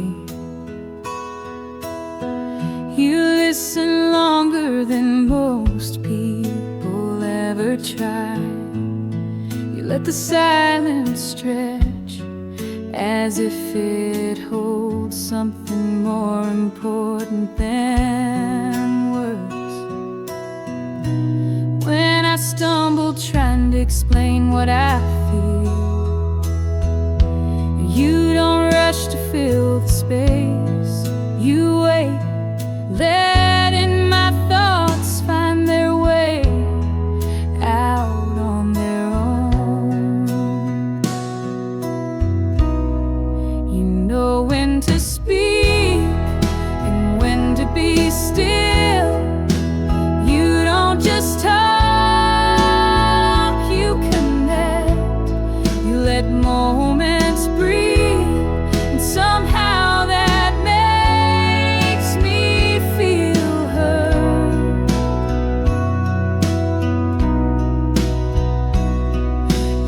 you. You listen longer than most people ever try. You let the silence stretch as if it holds something more important than words. When I stumble trying to explain what I feel, you don't rush to fill the space. You wait, letting my thoughts find their way out on their own. You know when to speak and when to be still. You don't just talk, you connect. You let moments breathe, and somehow that makes me feel heard.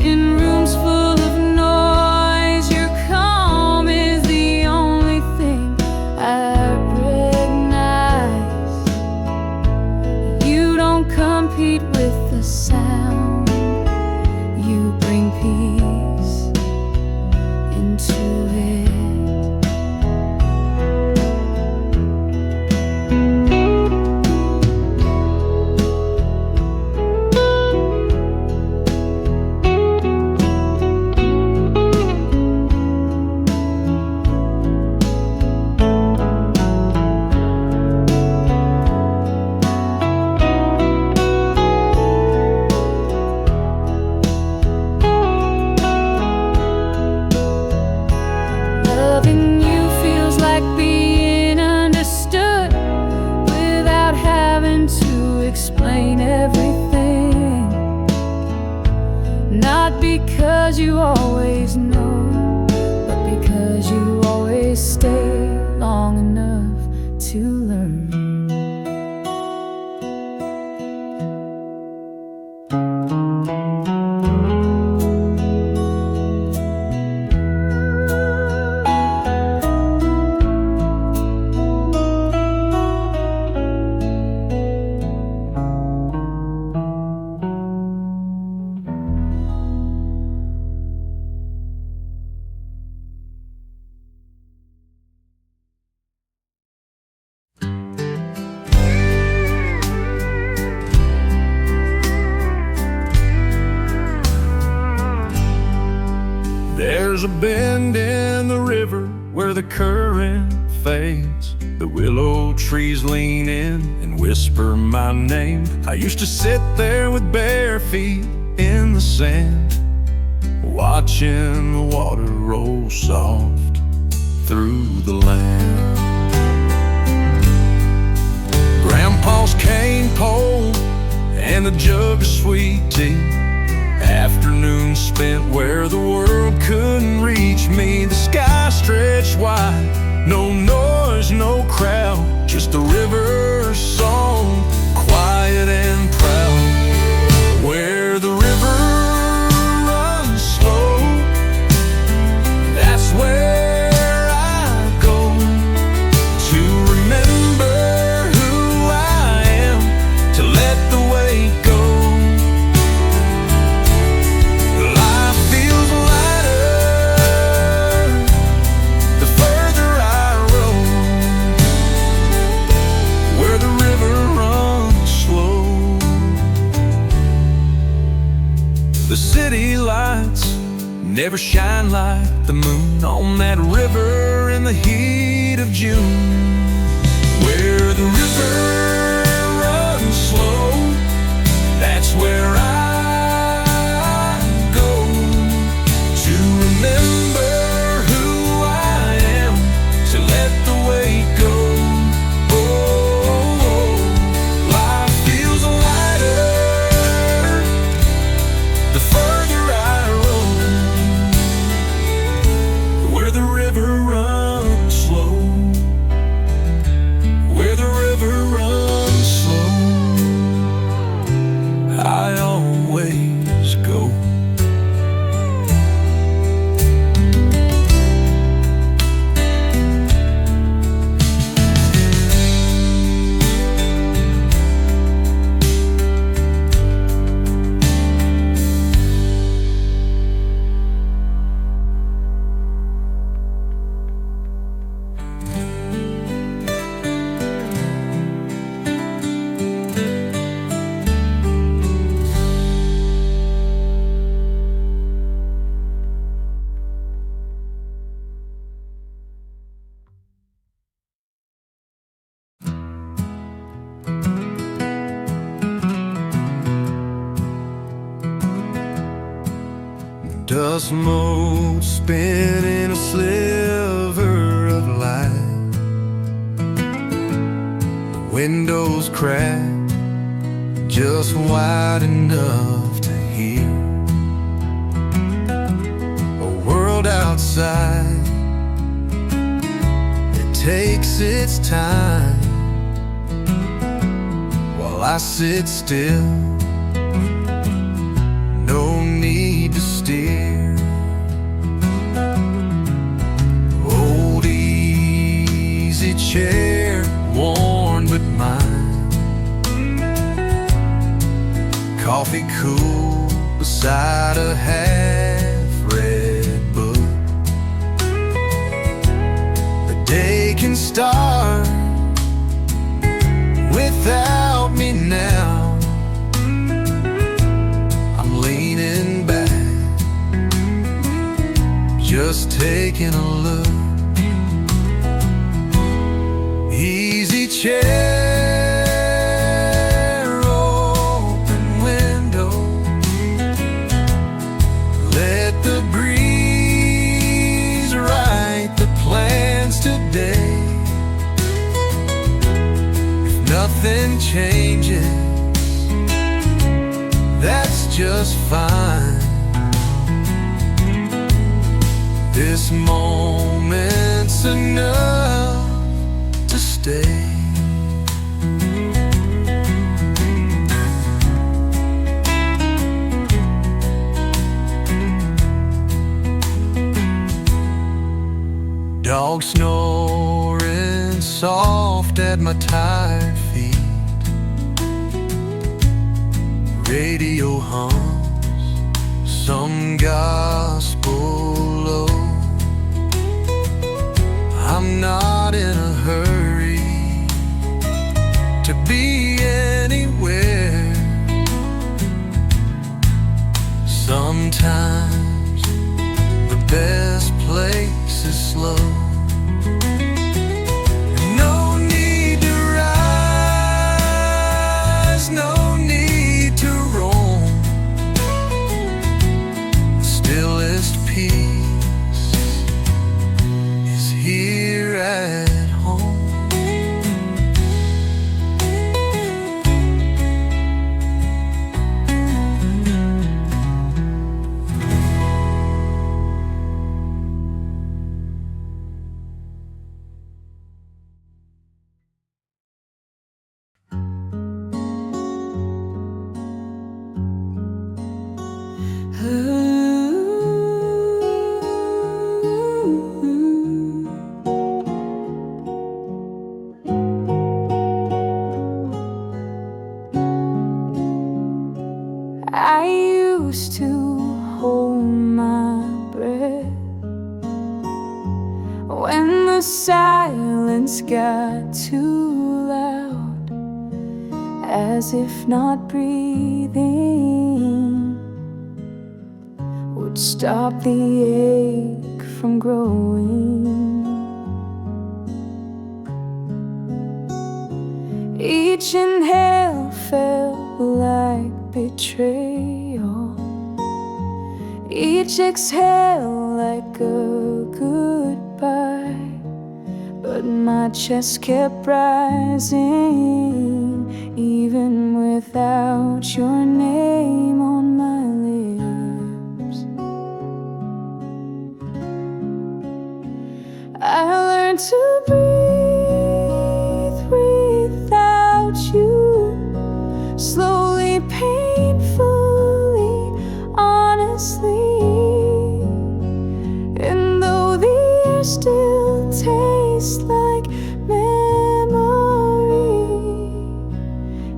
In rooms full of noise, your calm is the only thing I recognize. You don't compete with the sound, you bring peace into it. Loving you feels like being understood without having to explain everything. Not because you always know, but because you always stay long enough to learn. There's a bend in the river where the current fades. The willow trees lean in and whisper my name. I used to sit there with bare feet in the sand, watching the water roll soft through the land. Grandpa's cane pole and a jug of sweet tea. Afternoons spent where the world couldn't reach me. The sky stretched wide, no noise, no crowd, just a river song, quiet and proud. Where the river runs slow, that's where I go to remember who I am, to let the weight go. The city lights never shine like the moon on that river in the heat of June. Where the river runs slow, that's where I go to remember who I am, to let the weight go. Life feels lighter the further I roam, where the river runs slow. Dust motes spin in a sliver of light. The windows crack just wide enough to hear a world outside that takes its time while I sit still. No need to steer. Old easy chair, worn but mine. Coffee cool beside a half-read book. The day can start without me now. I'm leaning back, just taking a look. Easy chair, open window. Let the breeze write the plans today. If nothing changes, that's just fine. This moment's enough to stay. Dog snoring soft at my tired feet. Radio hums some gospel low. I'm not in a hurry to be anywhere. Sometimes the best place is slow. No need to rise, no need to roam. The stillest peace is here at home. I used to hold my breath when the silence got too loud, as if not breathing would stop the ache from growing. Each inhale felt like betrayal, each exhale like a goodbye. But my chest kept rising, even without your name on my lips. I learned to breathe without you, slowly, painfully, honestly. And though the air still tastes like memory,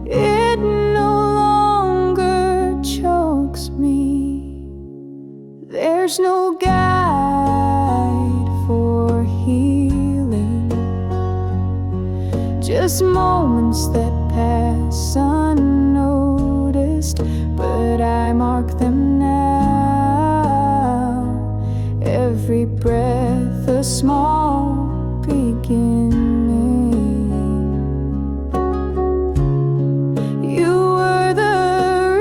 it no longer chokes me. There's no guide for healing, just moments that pass unnoticed, but I mark them now. Every breath a small beginning. You were the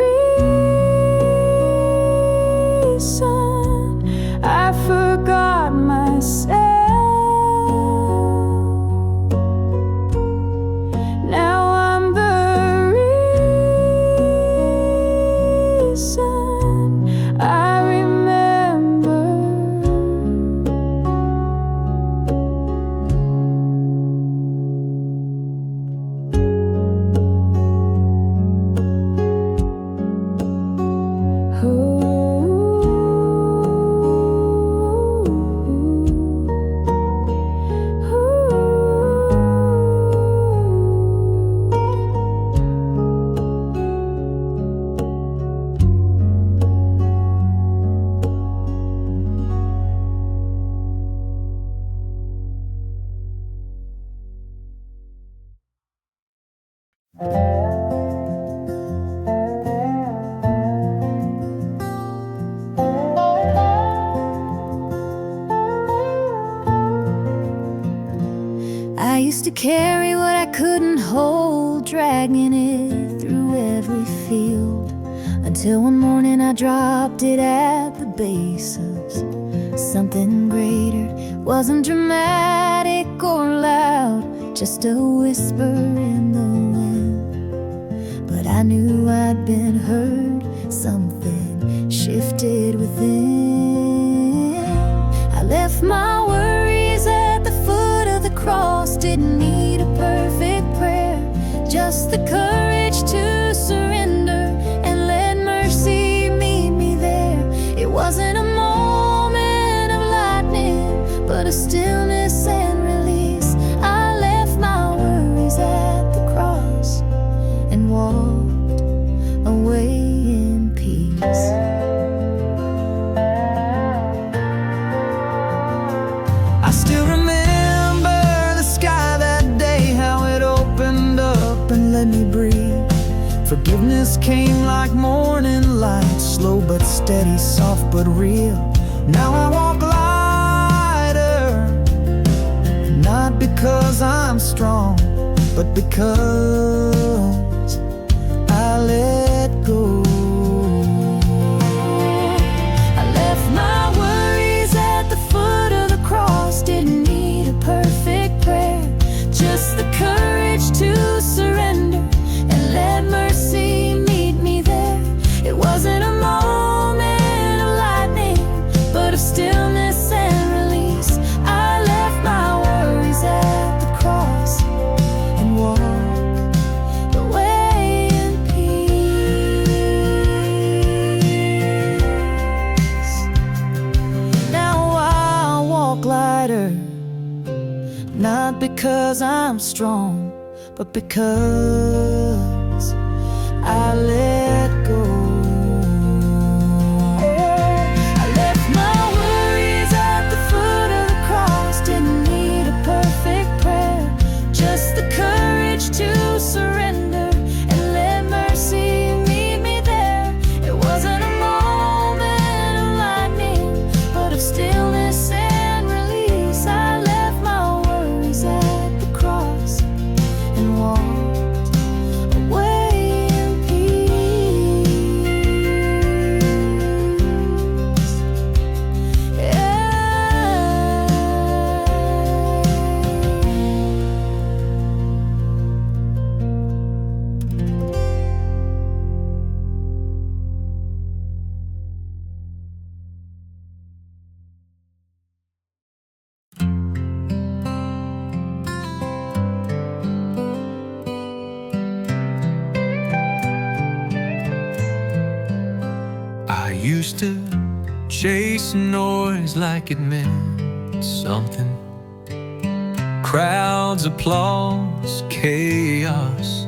reason I used to carry what I couldn't hold, dragging it through every field, until one morning I dropped it at the base of something greater. Wasn't dramatic or loud, just a whisper in the wind. But I knew I'd been heard, something shifted within. I left my worries at the foot of the cross. Didn't need a perfect prayer, just the courage to surrender and let mercy meet me there. It wasn't a moment of lightning, but a stillness and release. I left my worries at the cross and walked away in peace. I still remember the sky that day, how it opened up and let me breathe. Forgiveness came like morning light, slow but steady, soft but real. Now I walk lighter, not because I'm strong, but because I let go. I left my worries at the foot of the cross. Didn't need a perfect prayer, just the courage to surrender and let mercy meet me there. It wasn't a moment of lightning, but of stillness and release. I left my worries at the cross and walked away in peace. Now I walk lighter, not because I'm strong, but because I let go. I left my worries at the foot of the cross. Didn't need a perfect prayer, just the courage to surrender and let mercy meet me there. It wasn't a moment of lightning, but of stillness and release. I left my worries at the cross and walked away in peace. Yeah. I used to chase noise like it meant something. Crowds, applause, chaos.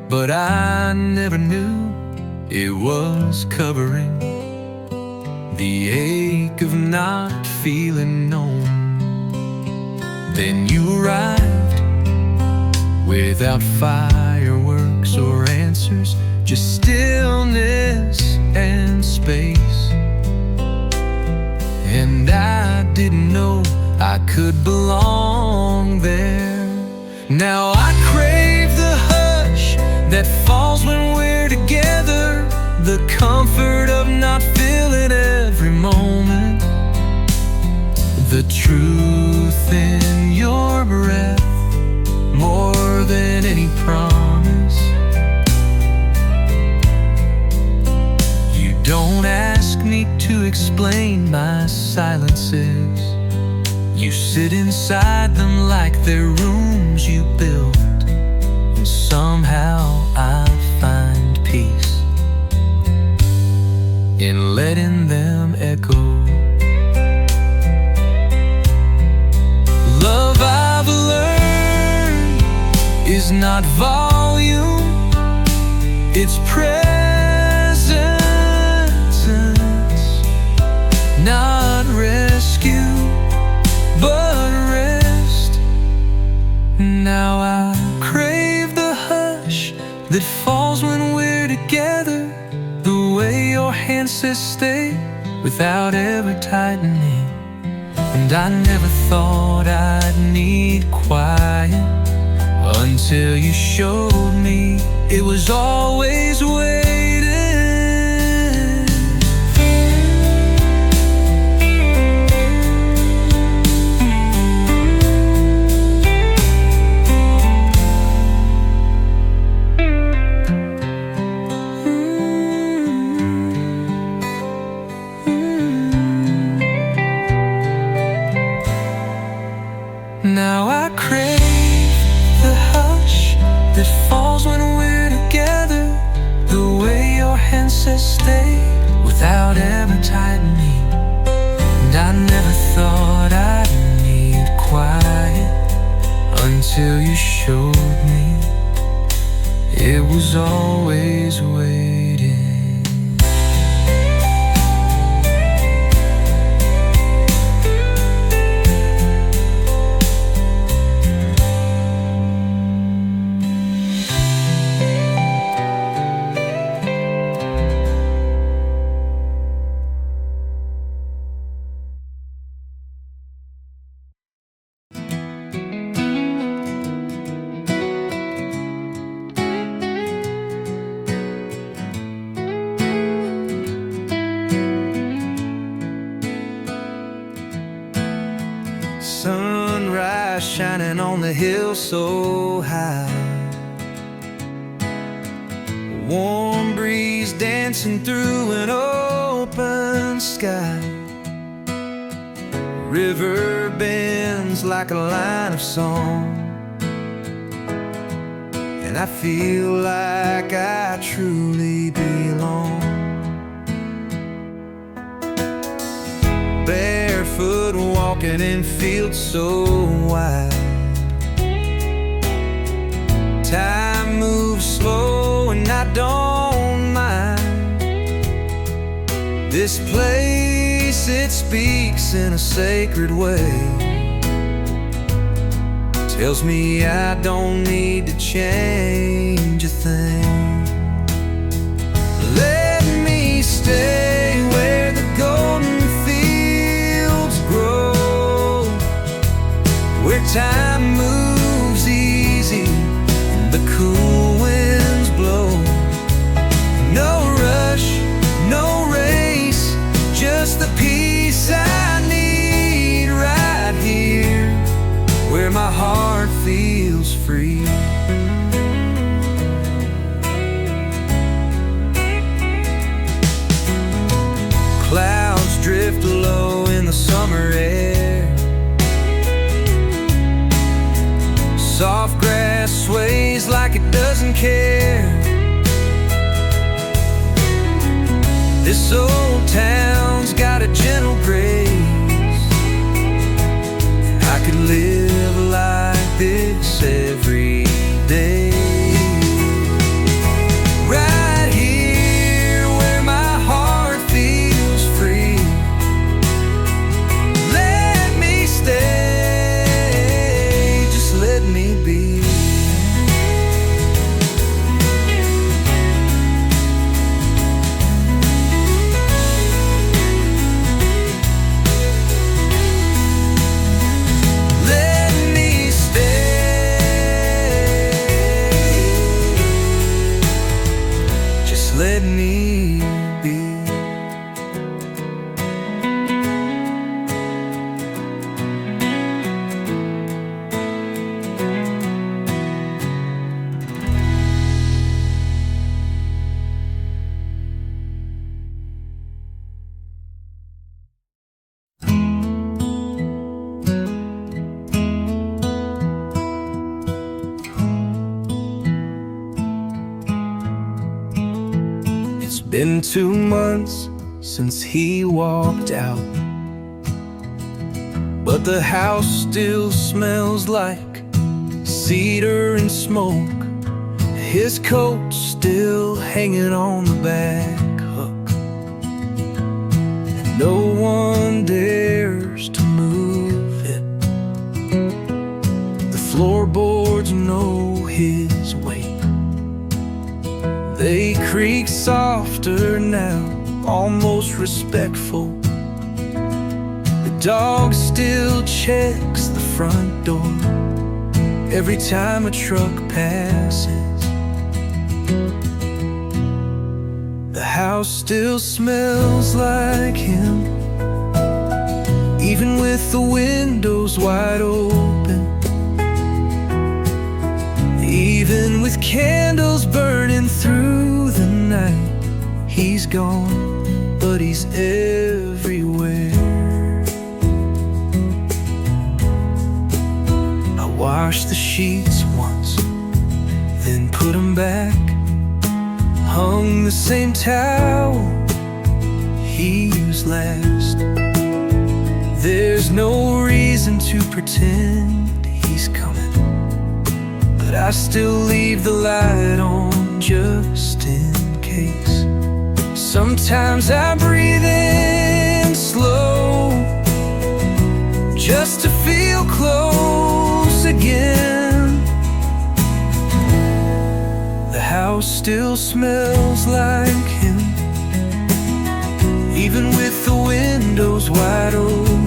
But I never knew it was covering the ache of not feeling known. Then you arrived without fireworks or answers, just stillness and space. And I didn't know I could belong there. Now I crave the hush that falls when we're together, the comfort of not feeling every moment, the truth in your breath, more than any promise. You don't ask me to explain my silences. You sit inside them like they're rooms you built, and somehow I find peace in letting them echo. Love I've learned is not volume, it's presence, not rescue, but rest. Now I crave the hush that falls when we're together, the way your hand says stay without ever tightening. And I never thought I'd need quiet until you showed me it was always waiting. Now I crave the hush that falls when we're together, the way your hand says stay without ever tightening. And I never thought I'd need quiet until you showed me it was always waiting. Sunrise shining on the hill so high, warm breeze dancing through an open sky. River bends like a line of song, and I feel like I truly belong. Barefoot walking in fields so wide, time moves slow and I don't mind. This place, it speaks in a sacred way, tells me I don't need to change a thing. Let me stay where the golden fields grow, where time moves easy and the cool winds blow. No rush, no race, just the peace I need right here, where my heart feels free. Clouds drift low in the summer air, soft grass sways like it doesn't care. This old town's got a gentle grace, I could live like this every day. Right here where my heart feels free, let me stay, just let me be. Let me be. Been 2 months since he walked out, but the house still smells like cedar and smoke. His coat's still hanging on the back hook, and no one dares to move it. The floorboards know his weight, They creak softer now, almost respectful. The dog still checks the front door every time a truck passes. The house still smells like him, even with the windows wide open. Even with candles burning through the night, he's gone, but he's everywhere. I washed the sheets once, then put them back. Hung the same towel he used last. There's no reason to pretend he's coming, but I still leave the light on just in case. Sometimes I breathe in slow, just to feel close again. The house still smells like him, even with the windows wide open.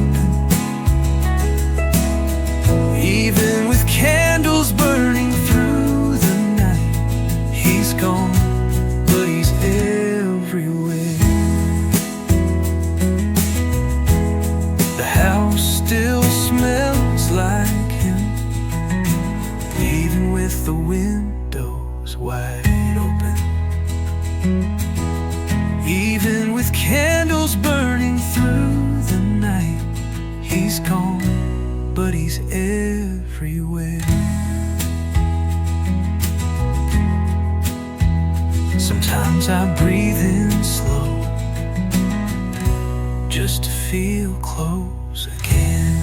Even with candles burning through the night, he's gone, but he's everywhere. The house still smells like him, even with the windows wide open. Even with candles burning through the night, he's gone, but he's everywhere. Sometimes I breathe in slow, just to feel close again.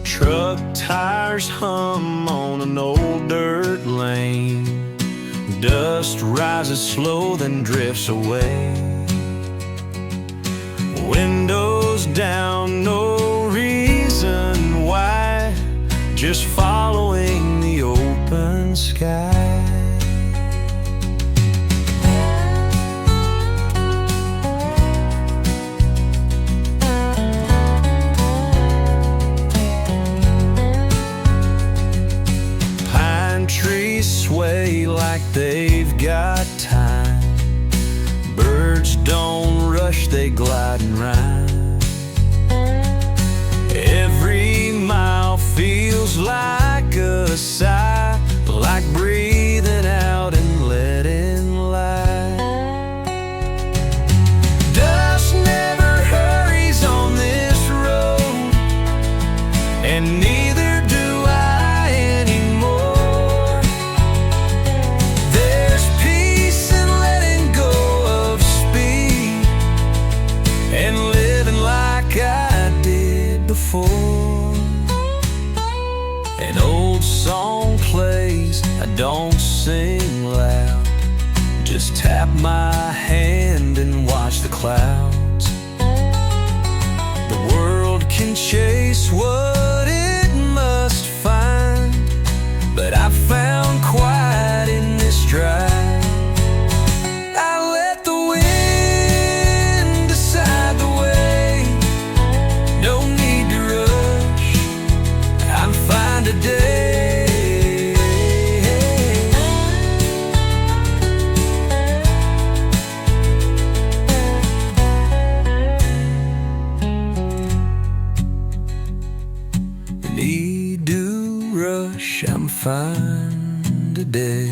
Truck tires hum on an old dirt lane. Dust rises slow, then drifts away. Windows down, no reason why, just following the open sky. Trees sway like they've got time. Birds don't rush, they glide and rhyme. Every mile feels like a sigh, like breathing out and letting light. Dust never hurries on this road, and neither do I anymore. There's peace in letting go of speed and living like I did before. An old song plays, I don't sing loud, just tap my hand and watch the clouds. The world can chase what it must find, but I found quiet in this drive. I let the wind decide the way, no need to rush, I'm fine today. Need to rush, I'm fine today.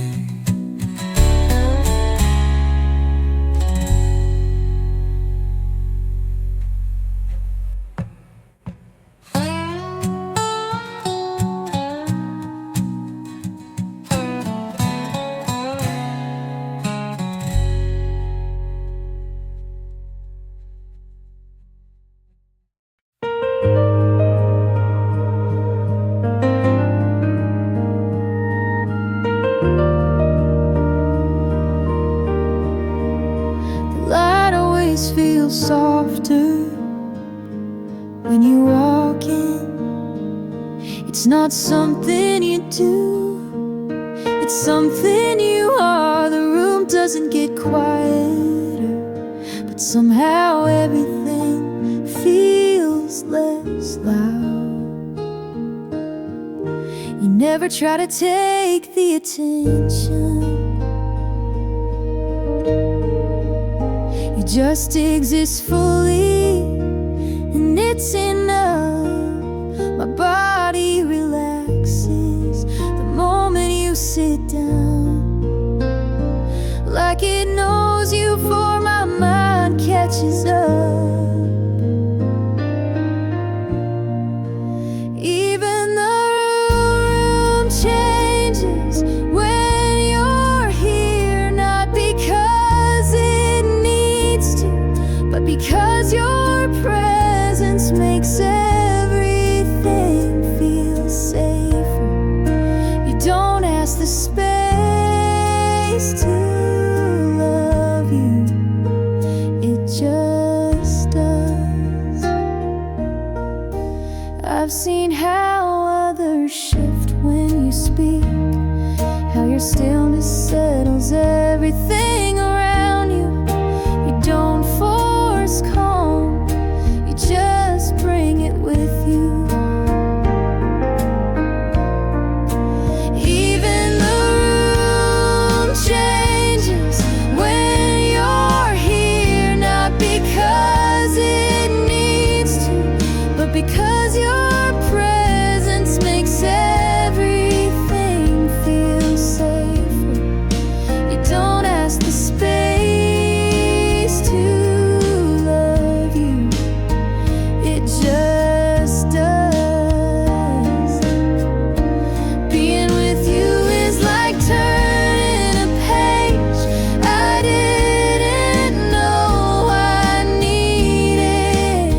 feels softer when you walk in. It's not something you do, it's something you are. The room doesn't get quieter, but somehow everything feels less loud. You never try to take the attention, you just exist fully, and it's enough. My body relaxes the moment you sit down, like it knows you before my mind catches up. Even the room changes when you're here, not because it needs to, but because your presence makes everything feel safer. You don't ask the space to love you, it just does. I've seen how others shift when you speak, how your stillness settles everything around you. You don't force calm, you just bring it with you. Even the room changes when you're here, not because it needs to, but because your presence makes everything feel safer. You don't ask the space to love you, it just does. Being with you is like turning a page I didn't know I needed.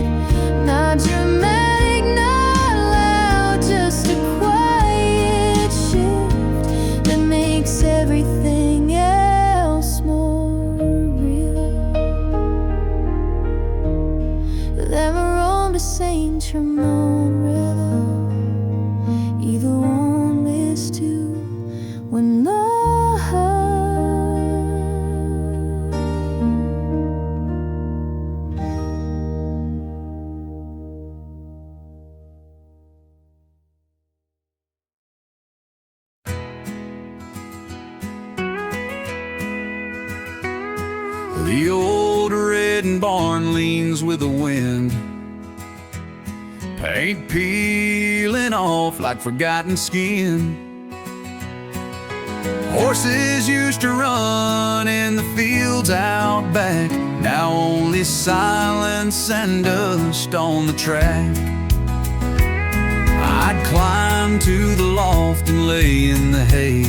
Not dramatic, not loud, just a quiet shift that makes everything else more real. Never roamed a Saint Tremont River, either one is two when love. The old red barn leans with the wind, paint peeling off like forgotten skin. Horses used to run in the fields out back, now only silence and dust on the track. I'd climb to the loft and lay in the hay,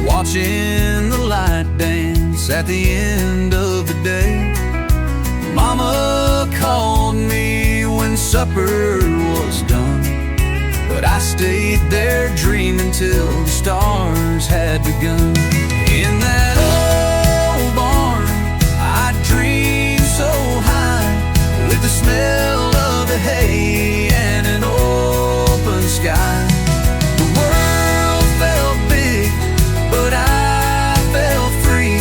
watching the light dance at the end of the day. Mama called me when supper was done, but I stayed there dreaming till the stars had begun. In that old barn, I dreamed so high, with the smell of the hay and an open sky. The world felt big, but I felt free,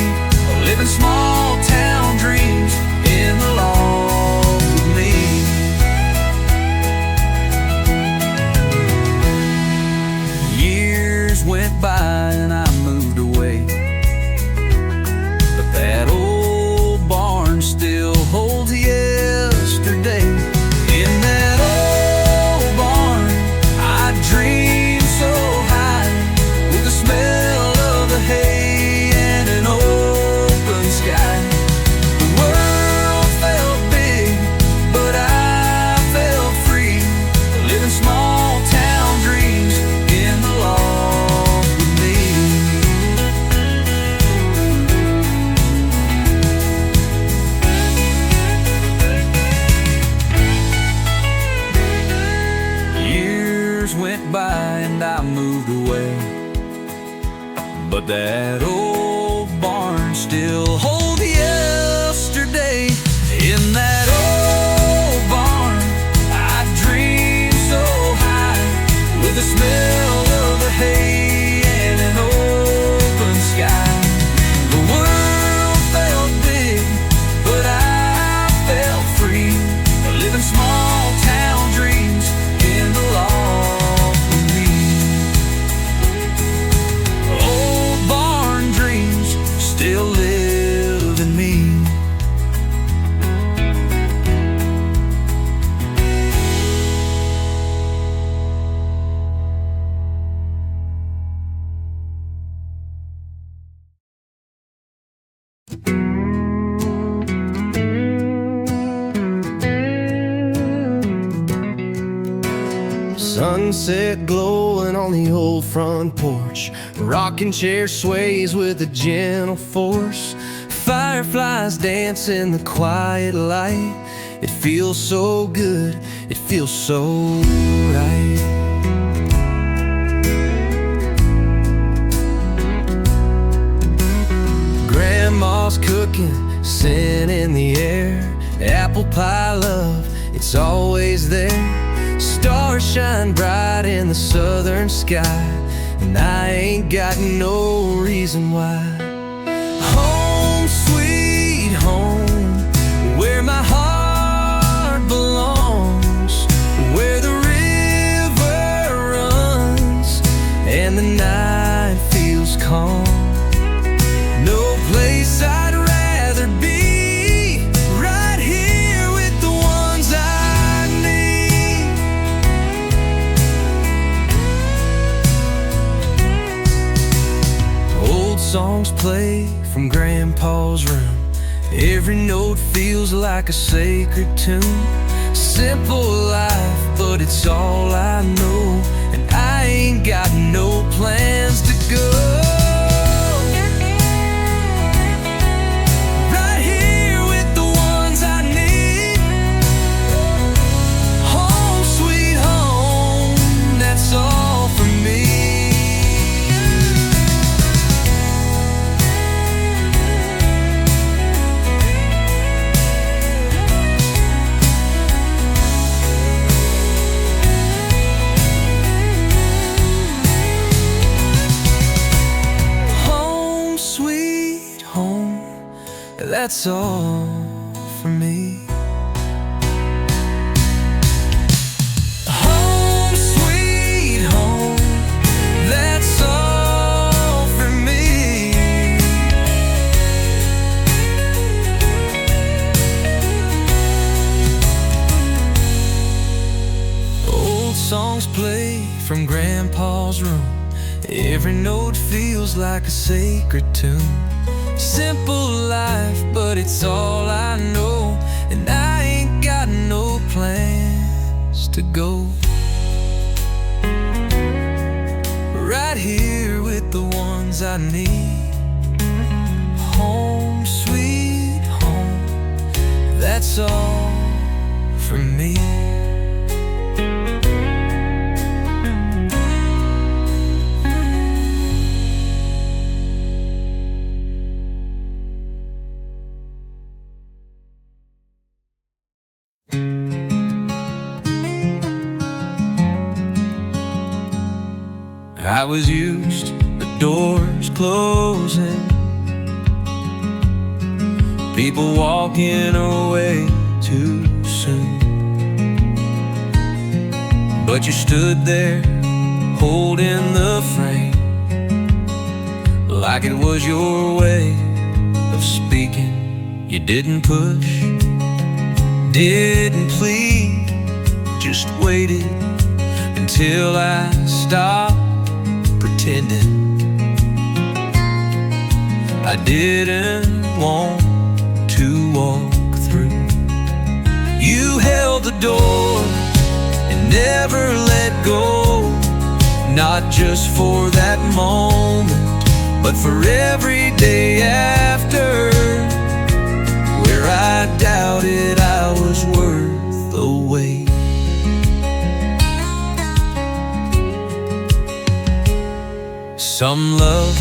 living small town dreams in the loft with me. Years went by and I moved away, but that old barn still holds yesterday. In that old barn, I dreamed so high, with the smell of the hay and an open sky. The world felt big, but I felt free, living small town dreams in the loft with me. Years went by and I moved away, but that old barn still holds yesterday. Sunset glowing on the old front porch. Rocking chair sways with a gentle force. Fireflies dance in the quiet light. It feels so good, it feels so right. Grandma's cooking, scent in the air. Apple pie love, it's always there. Stars shine bright in the southern sky, and I ain't got no reason why. Home, sweet home, where my heart belongs, where the river runs and the night feels calm. No place I'd rather be, right here with the ones I need. Old songs play from Grandpa's room. Every note feels like a sacred tune. Simple life, but it's all I know, and I ain't got no plans to go. That's all for me. Home, sweet home, that's all for me. Old songs play from Grandpa's room. Every note feels like a sacred tune. Simple life, but it's all I know, and I ain't got no plans to go. Right here with the ones I need. Home, sweet home, that's all for me. I was used to the doors closing, people walking away too soon. But you stood there holding the frame, like it was your way of speaking. You didn't push, didn't plead, just waited until I stopped pretending. I didn't want to walk through. You held the door and never let go, not just for that moment, but for every day after, where I doubted I was worth the wait. Some love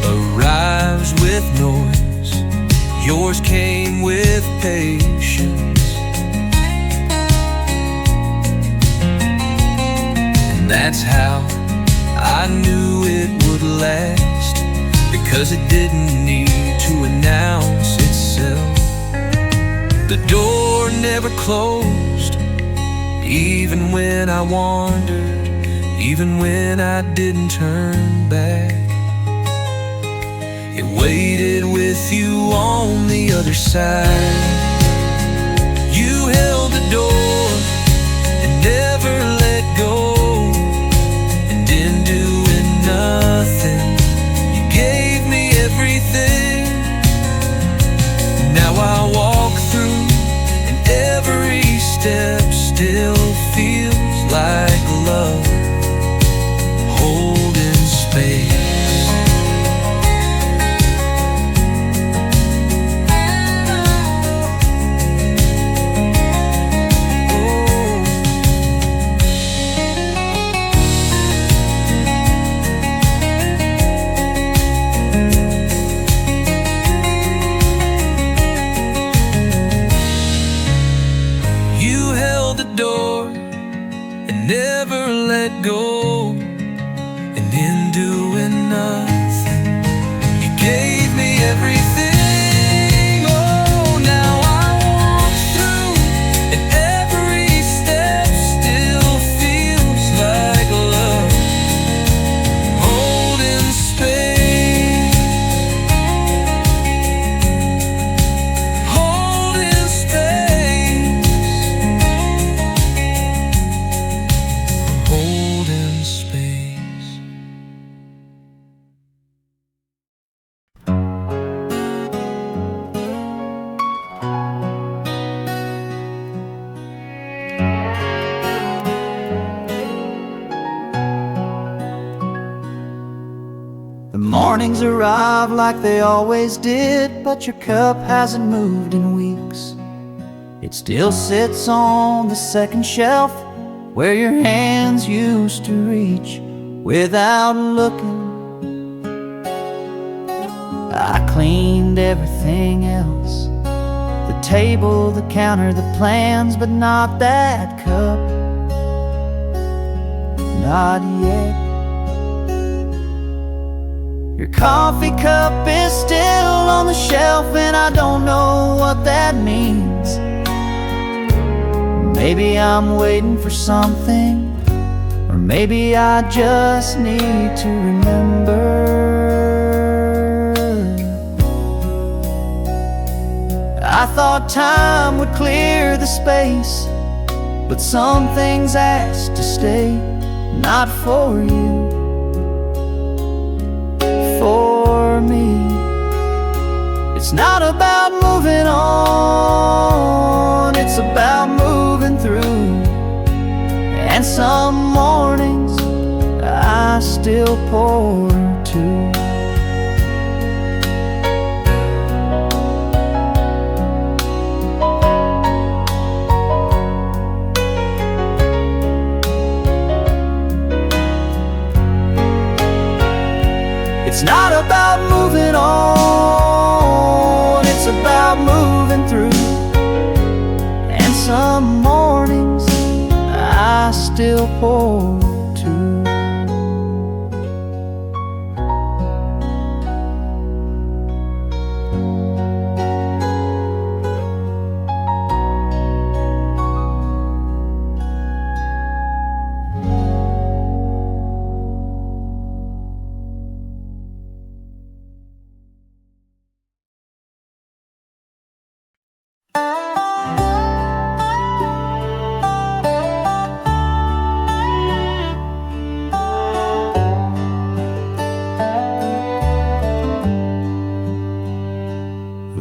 arrives with noise, yours came with patience. And that's how I knew it would last, because it didn't need to announce itself. The door never closed, even when I wandered, even when I didn't turn back. It waited with you on the other side. You held the door and never let go, and in doing nothing, you gave me everything. mornings arrive like they always did, but your cup hasn't moved in weeks. It still sits on the second shelf where your hands used to reach without looking. I cleaned everything else, the table, the counter, the plans, but not that cup. Not yet. Your coffee cup is still on the shelf, and I don't know what that means. Maybe I'm waiting for something, or maybe I just need to remember. I thought time would clear the space, but some things ask to stay. Not for you, for me. It's not about moving on, it's about moving through. And some mornings I still pour too. It's not about moving on, it's about moving through. And some mornings I still pour too.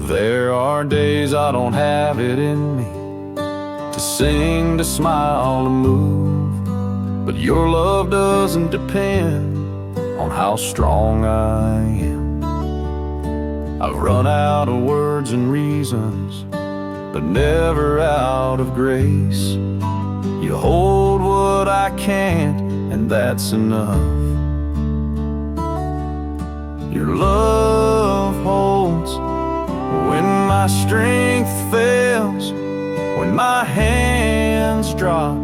There are days I don't have it in me to sing, to smile, to move, but your love doesn't depend on how strong I am. I've run out of words and reasons, but never out of grace. You hold what I can't, and that's enough. Your love holds when my strength fails, when my hands drop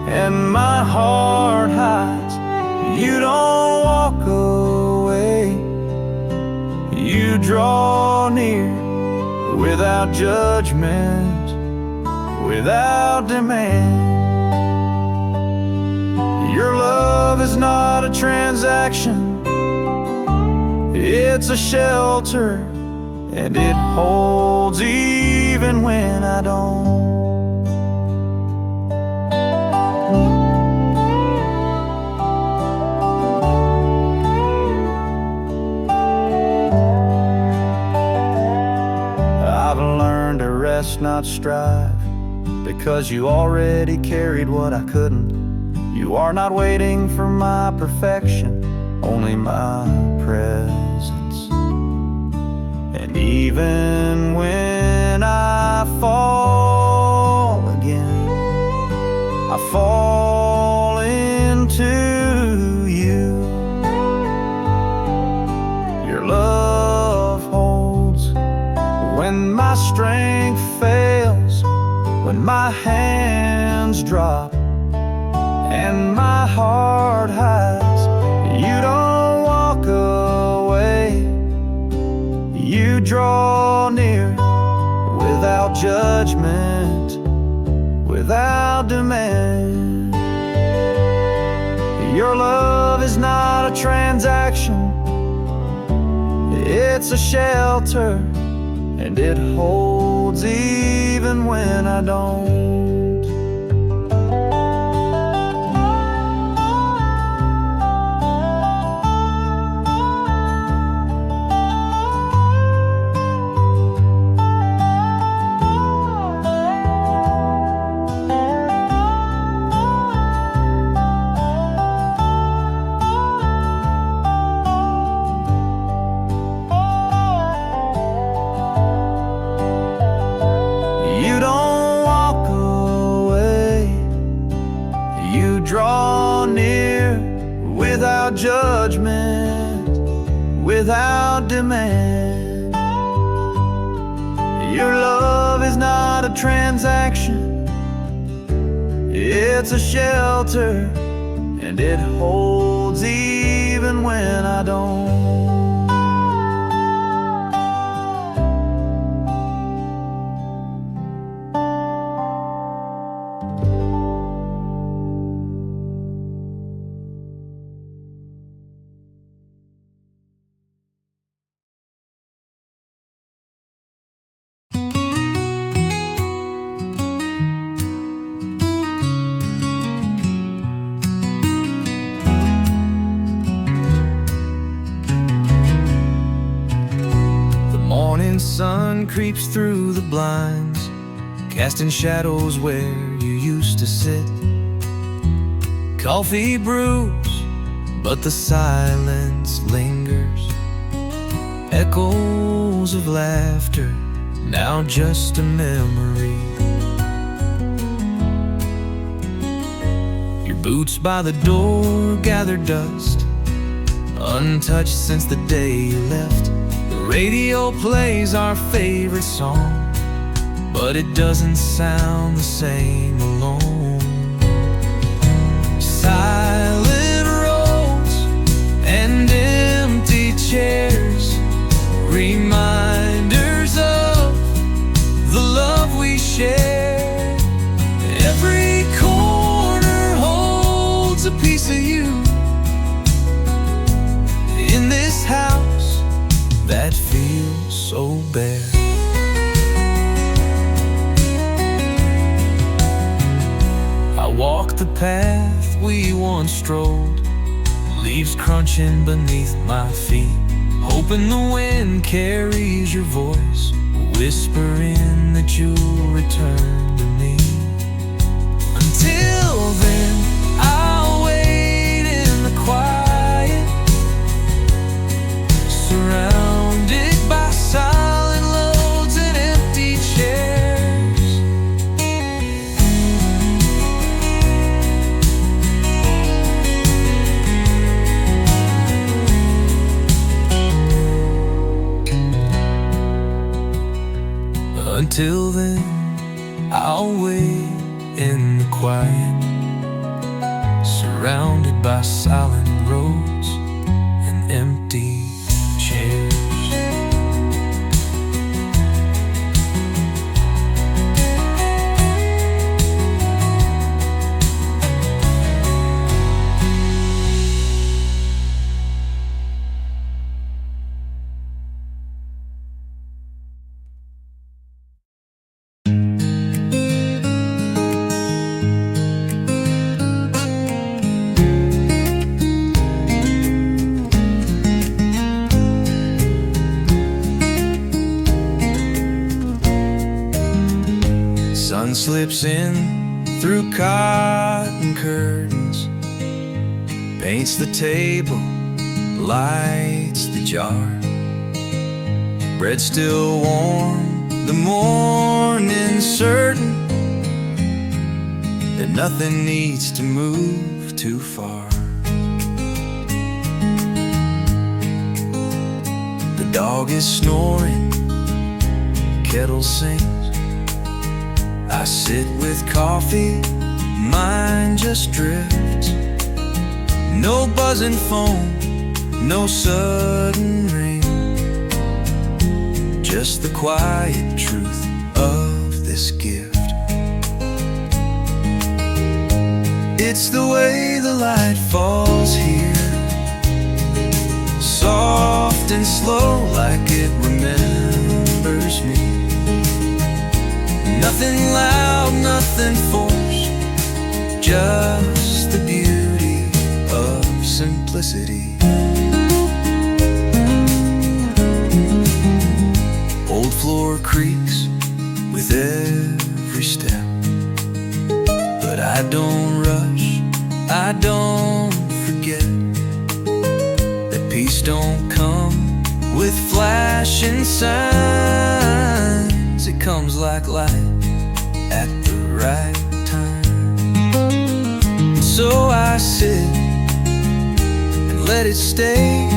and my heart hides. You don't walk away, you draw near without judgment, without demand. Your love is not a transaction, it's a shelter, and it holds even when I don't. I've learned to rest, not strive, because you already carried what I couldn't. You are not waiting for my perfection, only my presence. And even when I fall again, I fall into you. Your love holds when my strength fails, when my hands drop and my heart hides. You don't walk away, you draw near without judgment, without demand. Your love is not a transaction, it's a shelter, and it holds even when I don't. without demand. Your love is not a transaction, it's a shelter, and it holds even when I don't. Sun creeps through the blinds, casting shadows where you used to sit. Coffee brews, but the silence lingers. Echoes of laughter, now just a memory. Your boots by the door gather dust, untouched since the day you left. The radio plays our favorite song, but it doesn't sound the same alone. Silent roads and empty chairs, reminders of the love we share. Every corner holds a piece of you in this house that feels so bare. I walk the path we once strolled, leaves crunching beneath my feet, hoping the wind carries your voice, whispering that you'll return to me. Until then, I'll wait in the quiet, surrounded by silent loads and empty chairs. Until then, I'll wait in the quiet, surrounded by silent roads and empty chairs. Sun slips in through cotton curtains, paints the table, lights the jar. Bread still warm, the morning certain that nothing needs to move too far. The dog is snoring, kettle sings. I sit with coffee, mine just drifts. No buzzing phone, no sudden ring, just the quiet truth of this gift. It's the way the light falls here, soft and slow like it remembers me. Nothing loud, nothing forced, just the beauty of simplicity. Old floor creaks with every step, but I don't rush, I don't forget that peace don't come with flashing signs. It comes like light at the right time. So I sit and let it stay,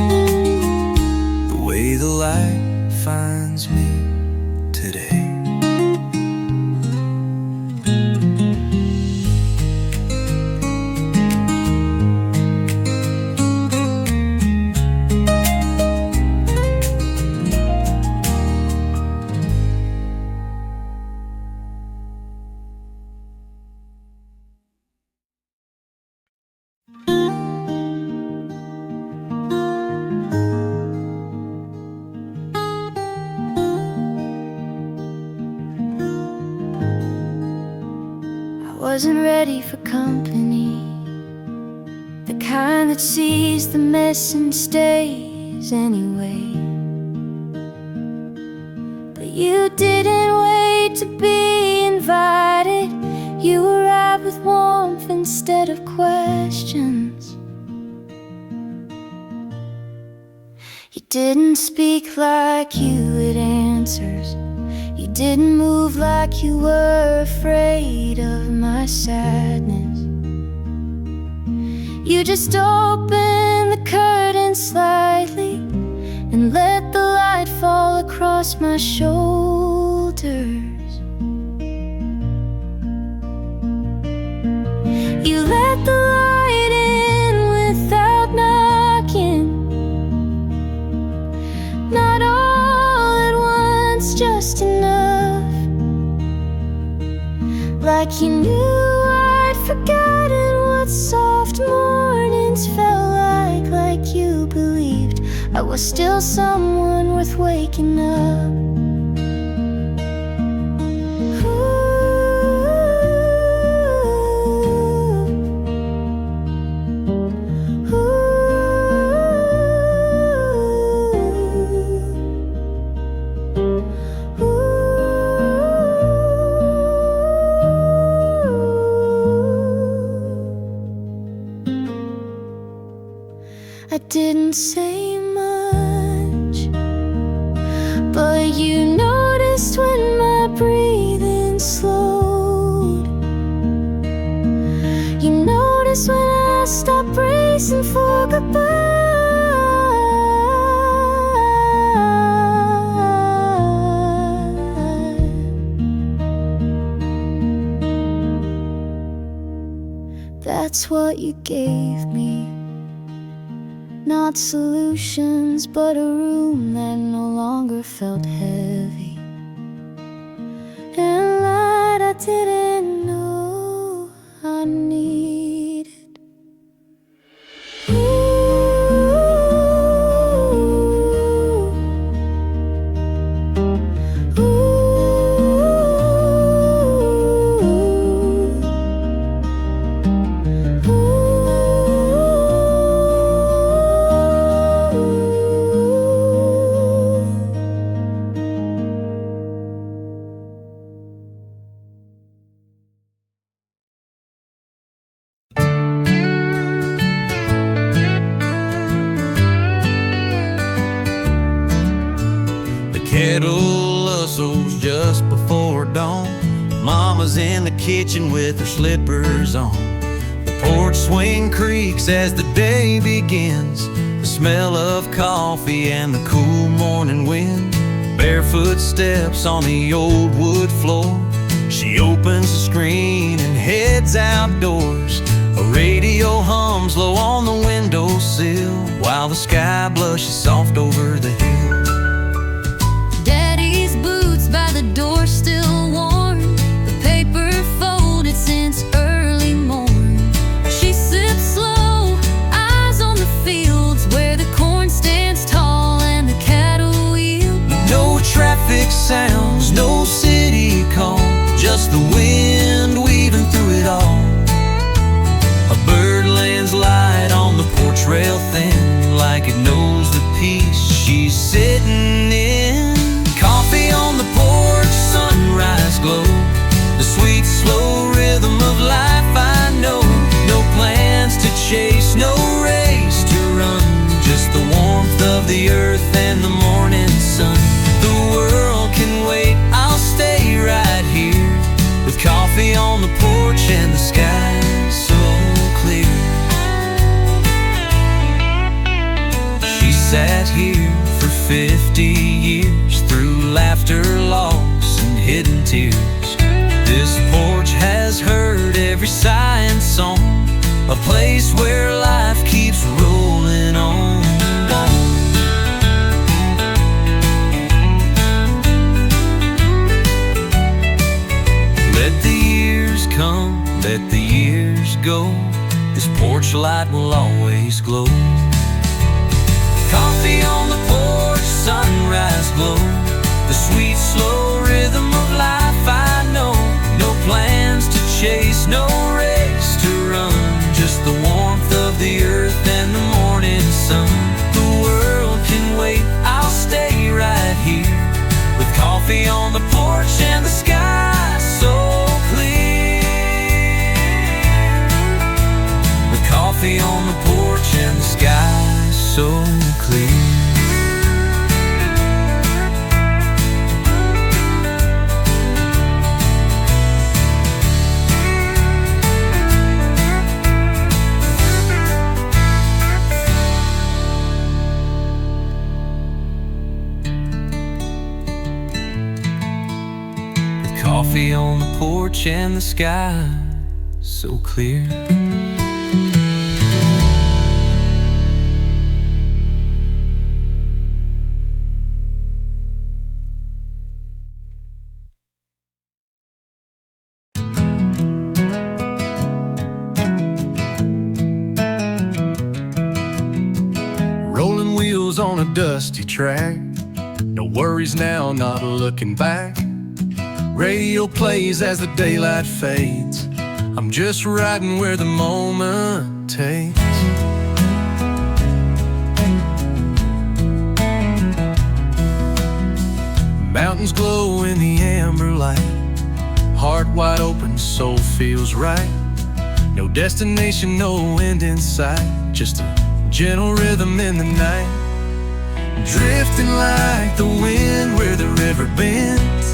defines me today. Wasn't ready for company, the kind that sees the mess and stays anyway. But you didn't wait to be invited. You arrived with warmth instead of questions. You didn't speak like you had answers. You didn't move like you were afraid of my sadness. You just opened the curtain slightly and let the light fall across my shoulders. You let the light in without knocking. Not all at once, just enough. Like you knew I'd forgotten what soft mornings felt like you believed I was still someone worth waking up. I didn't say much, but you noticed when my breathing slowed. You noticed when I stopped bracing for goodbye. That's what you gave me. Not solutions, but a room that no longer felt heavy, and light I didn't know I needed. Kettle hustles just before dawn. Mama's in the kitchen with her slippers on. The porch swing creaks as the day begins. The smell of coffee and the cool morning wind. Barefoot steps on the old wood floor. She opens the screen and heads outdoors. A radio hums low on the windowsill while the sky blushes soft over the hill. By the door still warm, the paper folded since early morn. She sips slow, eyes on the fields where the corn stands tall and the cattle wheel. No traffic sounds, no city call, just the wind weaving through it all. A bird lands light on the porch rail thin, like it knows the peace she's sitting in. Coffee on the porch, sunrise glow, the sweet slow rhythm of life I know. No plans to chase, no race to run, just the warmth of the earth and the morning sun. The world can wait, I'll stay right here, with coffee on the porch and the sky so clear. She sat here for 50 years, hidden tears. This porch has heard every sigh and song, a place where life keeps rolling on. Let the years come, let the years go, this porch light will always glow. Coffee on the porch, sunrise glow, the sweet slow rhythm of life I know. No plans to chase, no race to run, just the warmth of the earth and the morning sun. The world can wait, I'll stay right here, with coffee on the porch and the sky so clear. With coffee on the porch and the sky so clear. Coffee on the porch and the sky so clear. Rolling wheels on a dusty track, no worries now, not looking back. Radio plays as the daylight fades, I'm just riding where the moment takes. Mountains glow in the amber light, heart wide open, soul feels right. No destination, no end in sight, just a gentle rhythm in the night. Drifting like the wind where the river bends,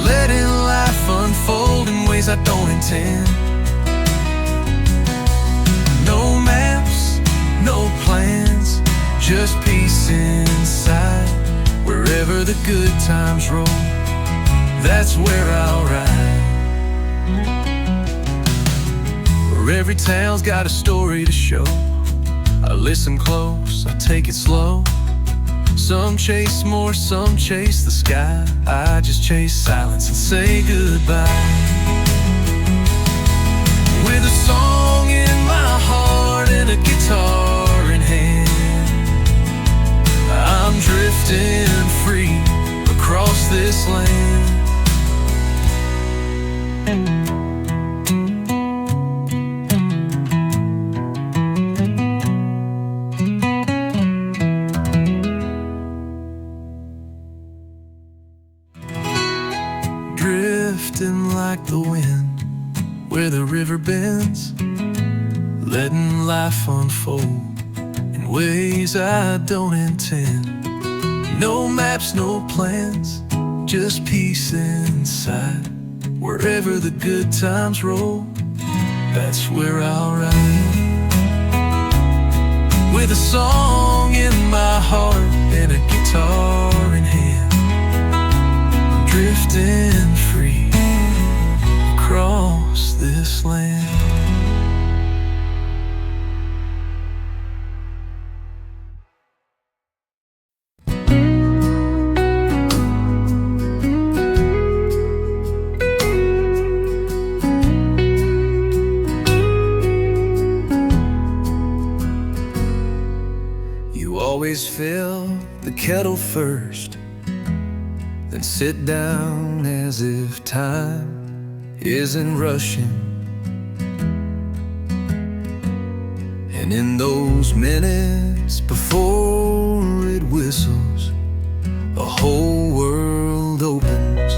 letting life unfold in ways I don't intend. No maps, no plans, just peace inside. Wherever the good times roll, that's where I'll ride. Where every town's got a story to show, I listen close, I take it slow. Some chase more, some chase the sky, I just chase silence and say goodbye. With a song in my heart and a guitar in hand, I'm drifting free across this land. Drifting like the wind where the river bends, letting life unfold in ways I don't intend. No maps, no plans, just peace inside. Wherever the good times roll, that's where I'll ride. With a song in my heart and a guitar in hand, drifting free across this land. You always fill the kettle first, then sit down as if time isn't rushing. And in those minutes before it whistles, a whole world opens.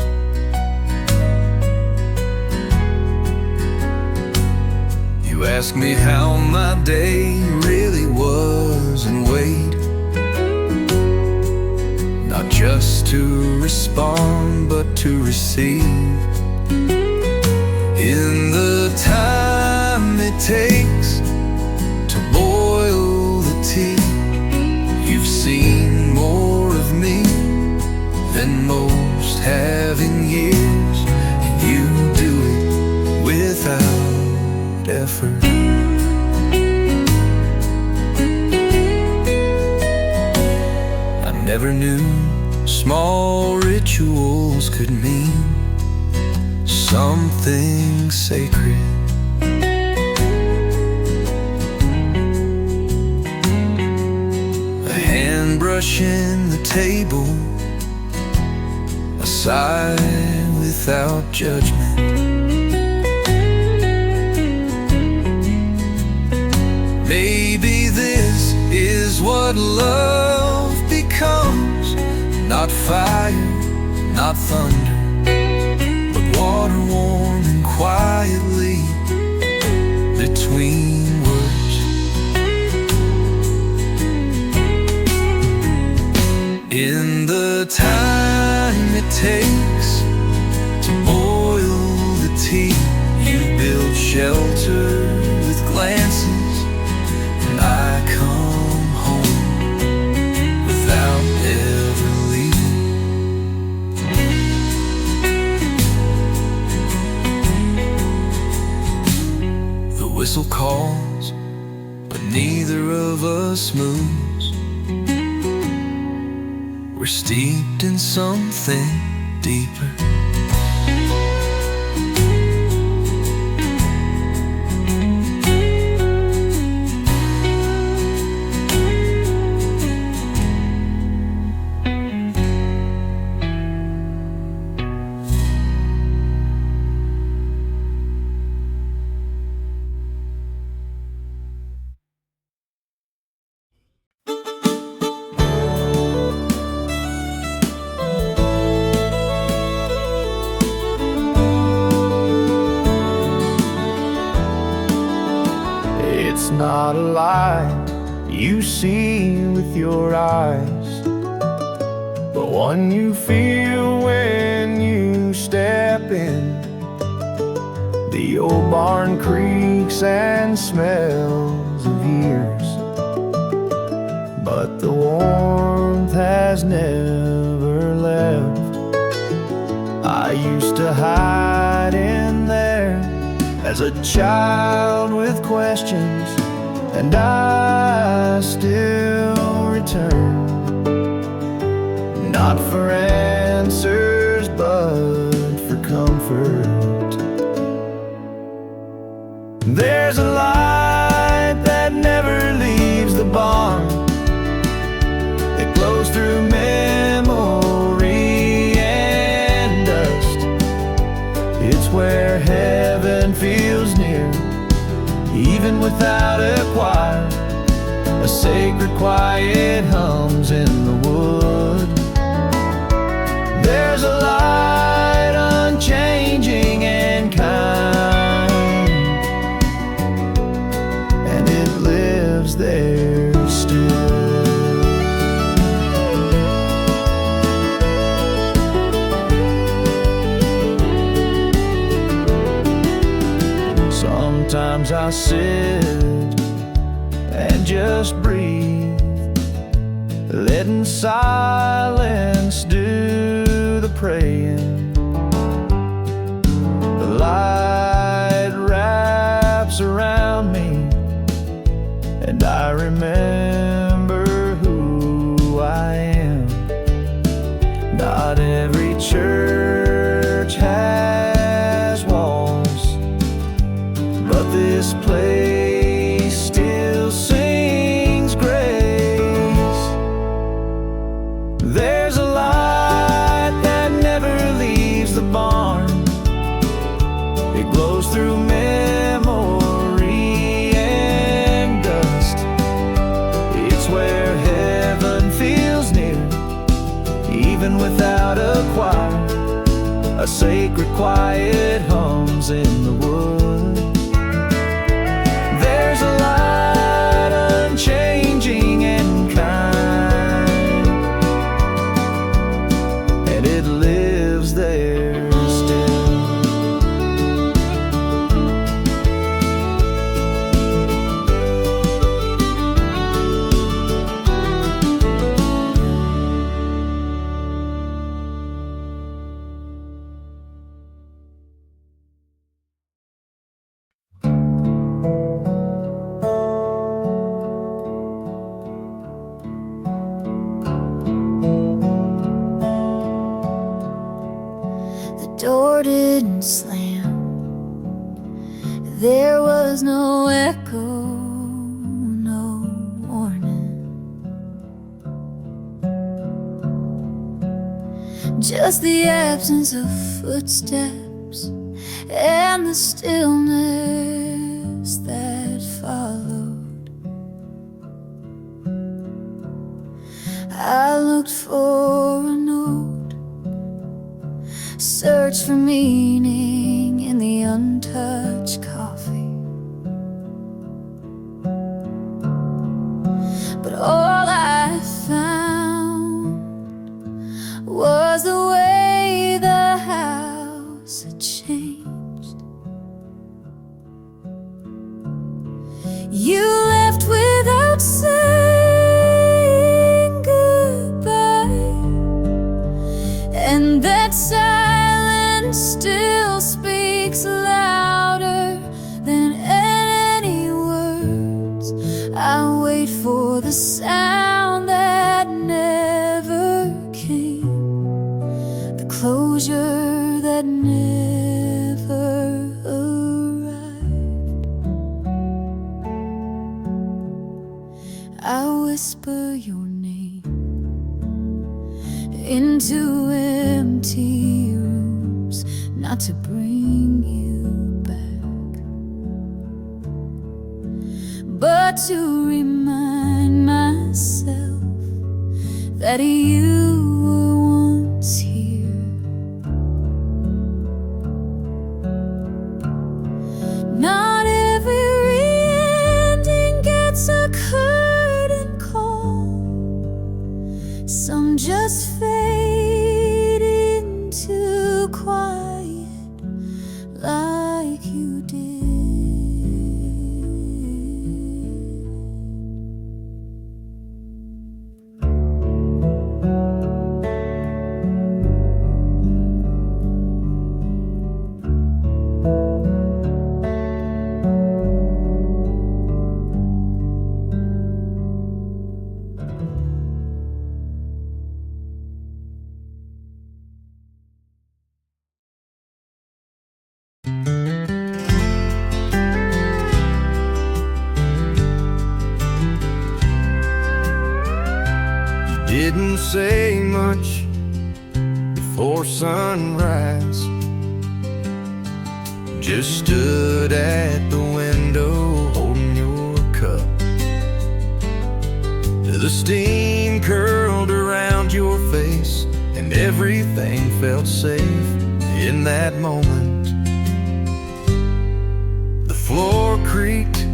You ask me how my day really was and wait, not just to respond, but to receive. In the time it takes to boil the tea, you've seen more of me than than most have in years, and you do it without effort. I never knew small rituals could mean something sacred. A hand brushing the table, a sigh without judgment. Maybe this is what love becomes. Not fire, not thunder, but water warm and quietly between words. In the time it takes to boil the tea, you build shelter with glances, and I come home without ever leaving. The whistle calls, but neither of us moves. We're steeped in something deeper. It's not a light you see with your eyes, but one you feel when you step in. The old barn creaks and smells of years, but the warmth has never left. I used to hide in there as a child with questions, and I still return, not for answers but for comfort. There's a light that never leaves the barn. It glows through memory and dust. It's where heaven feels near, even without a choir. A sacred quiet hums in the wood. There's a light unchanging and kind, and it lives there still. Sometimes I sit and just breathe, letting silence do the praying. The light wraps around me, and I remember who I am. Not every church has walls, but this place still sings grace. There's a light that never leaves the barn. It glows through memory and dust. It's where heaven feels near, even without a choir. A sacred quiet hums in the wood. There's a light unchanging and kind, and it lives there still. door didn't slam. There was no echo, no warning, just the absence of footsteps and the stillness that followed. I looked for a note, searched for meaning in the untouched coffee, but all I found was the way the house had changed. You left without saying goodbye, and that silence still speaks louder than any words. I wait for the sound that never came, the closure that never arrived. I whisper your name into empty rooms, not to bring you back, but to remind myself that you were once here. Not every ending gets a curtain call. Some just fade into quiet like you did. Didn't say much before sunrise, just stood at the window holding your cup. The steam curled around your face and everything felt safe in that moment. The floor creaked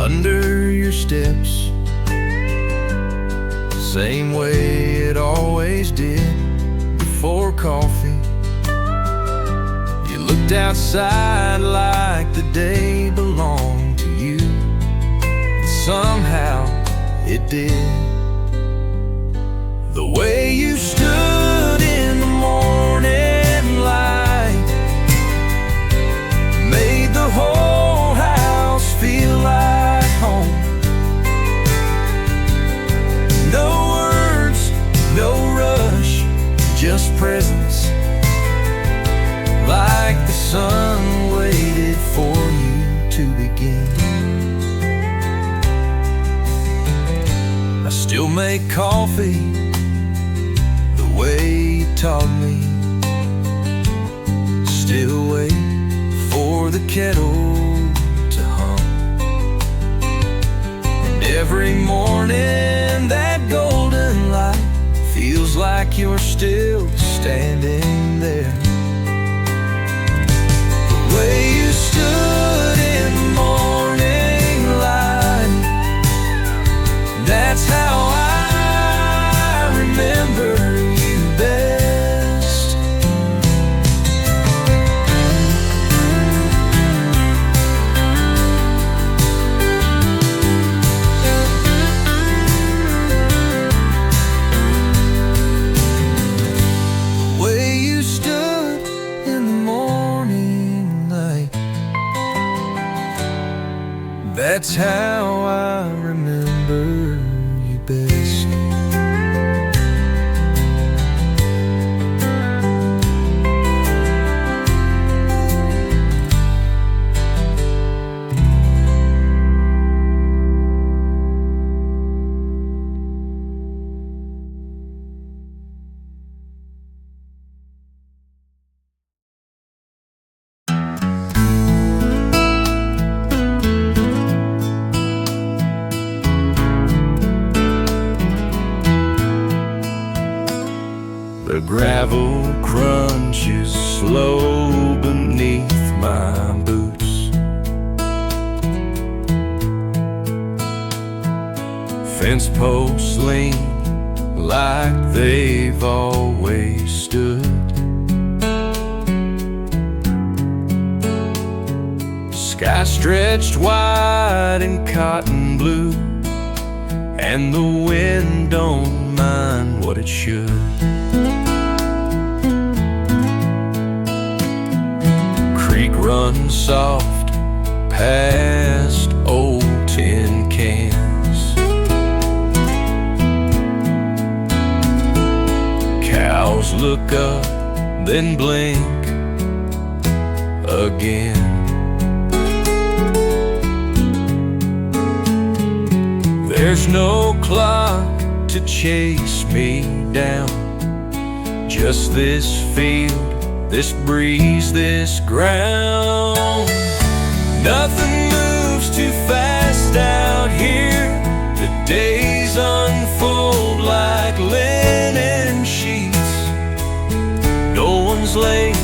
under your steps, same way it always did before coffee. You looked outside like the day belonged to you. Somehow it did. The way you stood in the morning light made the whole house feel like home. No words, no rush, just presence, like the sun waited for you to begin. I still make coffee the way you taught me, still wait for the kettle to hum. And every morning that golden light feels like you're still standing there. The way you stood in the morning light, that's how I remember you best. The way you stood in the morning light. The gravel crunches slow beneath my boots. Fence posts lean like they've always stood. Sky stretched wide in cotton blue, and the wind don't mind what it should. Creek runs soft past old tin cans. Cows look up, then blink again. There's no clock to chase me down, just this field, this breeze, this ground. Nothing moves too fast out here. The days unfold like linen sheets. No one's late,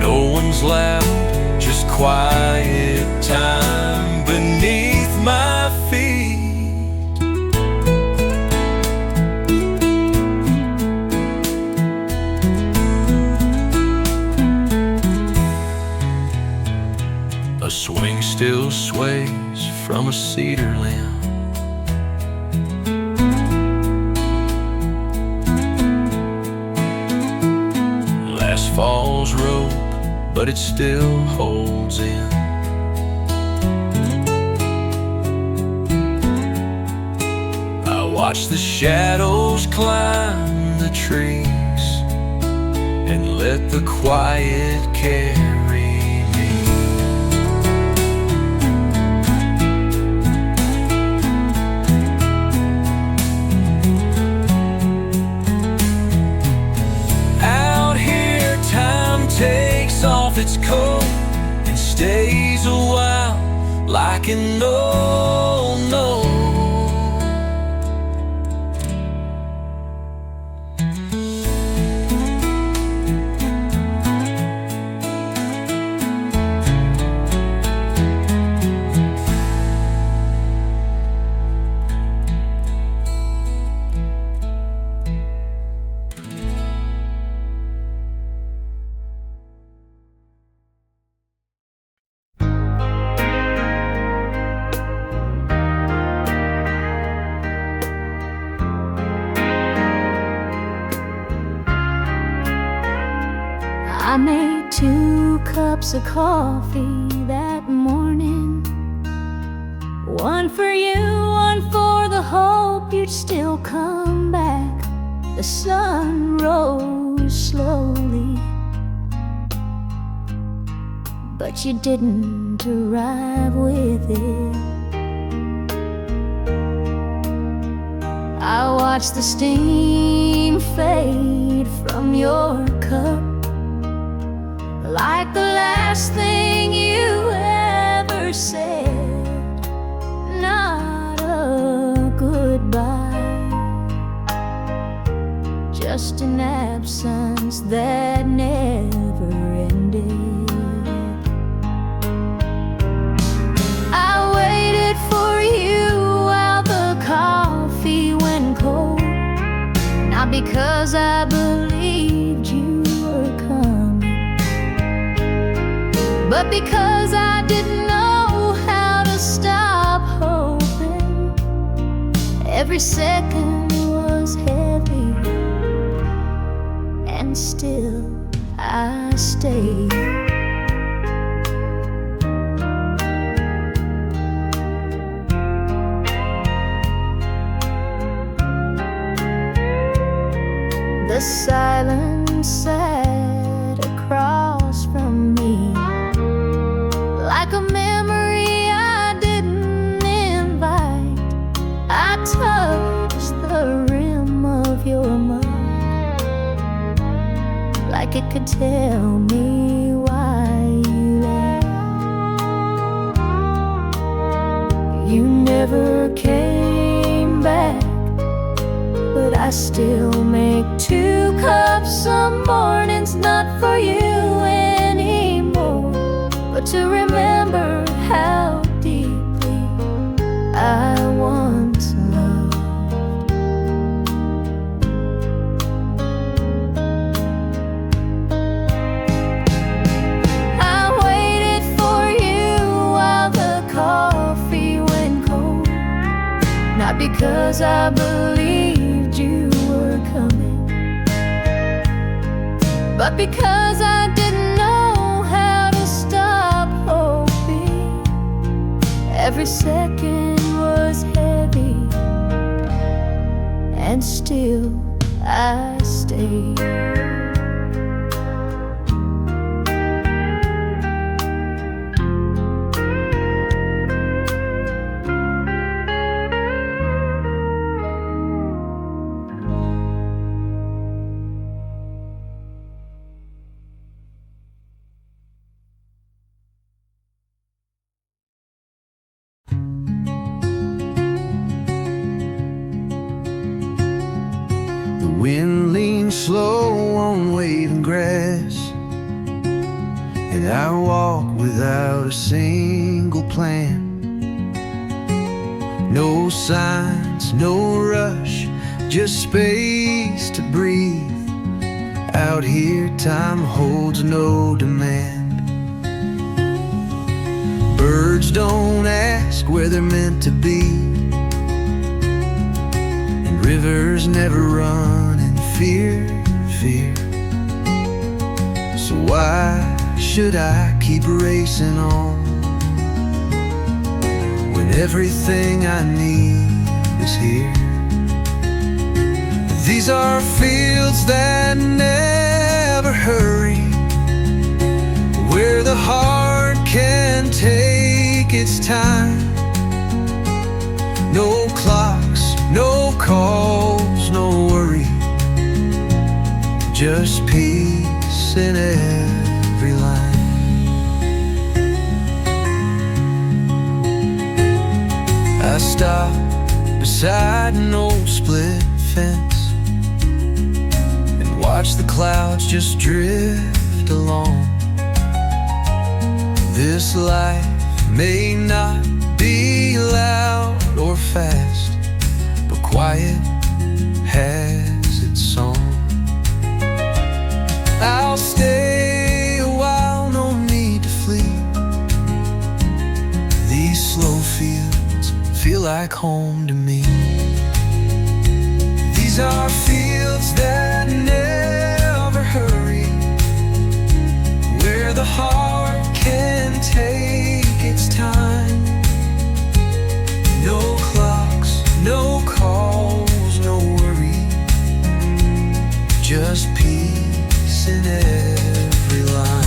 no one's loud, just quiet time beneath my feet. A swing still sways from a cedar limb. Last fall's rope, but it still holds in. I watch the shadows climb the trees and let the quiet carry me. Out here time takes off its coat and stays a while like an old note. I made 2 cups of coffee that morning, one for you, one for the hope you'd still come back. The sun rose slowly, but you didn't arrive with it. I watched the steam fade from your cup, like the last thing you ever said. Not a goodbye, just an absence that never ended. I waited for you while the coffee went cold, not because I believed you were coming, but because I didn't know how to stop hoping. Every second was heavy, and still I stayed. The silence sat across from me, like a memory I didn't invite. I touched the rim of your mug, like it could tell me why you left. You never came back, but I still make 2 cups some mornings, not for you anymore, but to remember how deeply I once loved. I waited for you while the coffee went cold, not because I believed you were coming, but because I didn't know how to stop hoping. Every second was heavy, and still I stayed. The wind leans slow on waving grass, and I walk without a single plan. No signs, no rush, just space to breathe. Out here time holds no demand. Birds don't ask where they're meant to be, and rivers never run in fear. So why should I keep racing on when everything I need is here? These are fields that never hurry, where the heart can take its time. No clocks, no calls, no worry, just peace in every line. I stop beside an old split fence and watch the clouds just drift along. This life may not be loud or fast, but quiet has its song. I'll stay a while, no need to flee. These slow fields feel like home to me. These are fields that never hurry, where the heart can take its time. No clocks, no calls, no worry, just peace in every line.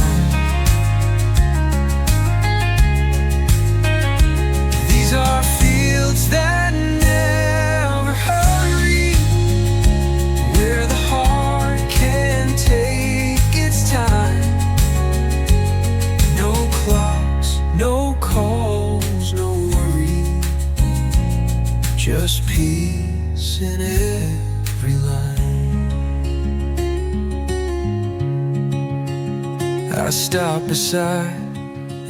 These are fields that never hurry, where the heart can take its time. No clocks, no calls, no worry, just peace in every line. I stop beside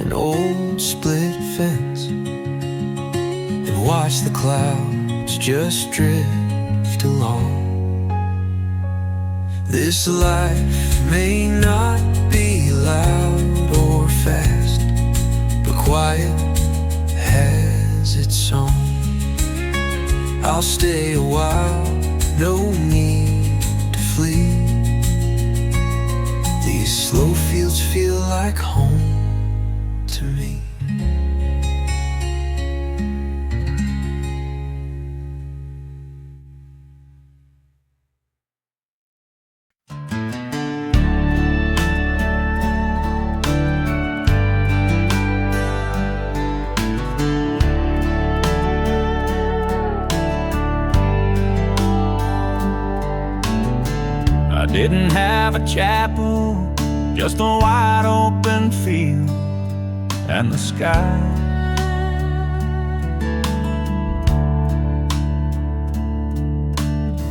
an old split fence and watch the clouds just drift along. This life may not be loud or fast, but quiet has its song. I'll stay a while, no need to flee. These slow fields feel like home to me. I didn't have a chapel, just a wide open field and the sky.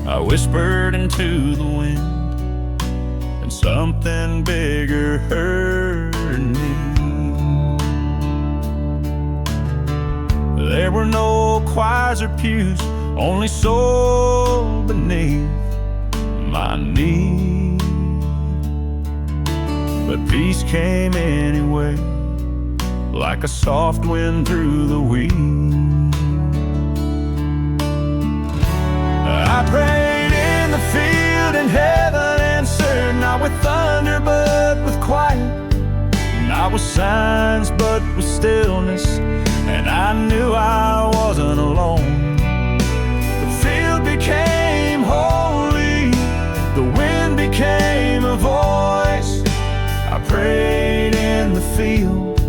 I whispered into the wind, and something bigger heard me. There were no choirs or pews, only soul beneath my knee. But peace came anyway, like a soft wind through the weeds. I prayed in the field and heaven answered, not with thunder but with quiet, not with signs but with stillness, and I knew I wasn't alone. The field became holy, the wind became a voice. I prayed in the field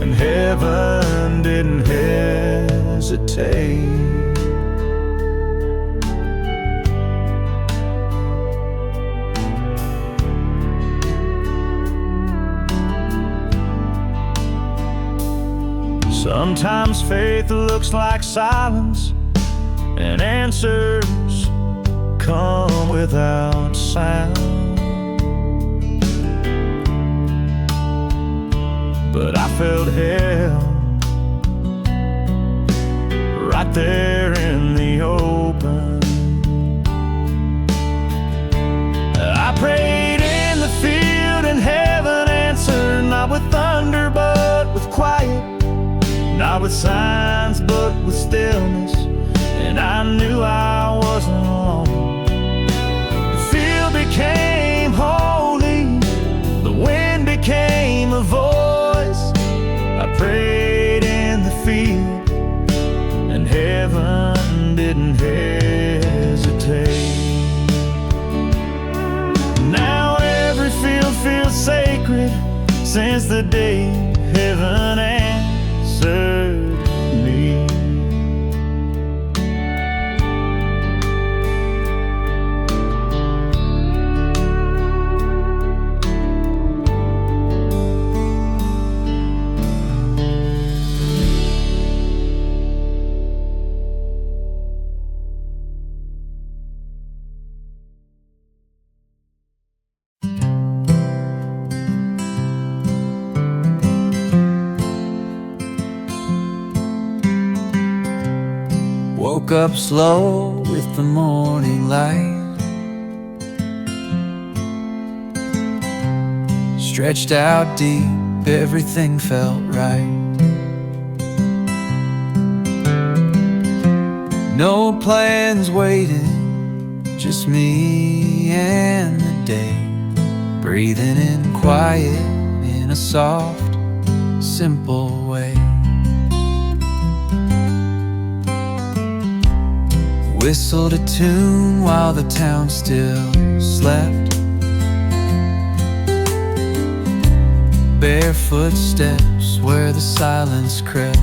and heaven didn't hesitate. Sometimes faith looks like silence, and answers come without sound. But I felt hell right there in the open. I prayed in the field and heaven answered, not with thunder but with quiet, not with signs but with stillness, and I knew I wasn't alone. The field became holy, the wind became a voice. I prayed in the field and heaven didn't hesitate. Now every field feels sacred since the day heaven answered me. Woke up slow with the morning light, stretched out deep, everything felt right. No plans waiting, just me and the day, breathing in quiet in a soft, simple way. Whistled a tune while the town still slept. Bare footsteps where the silence crept.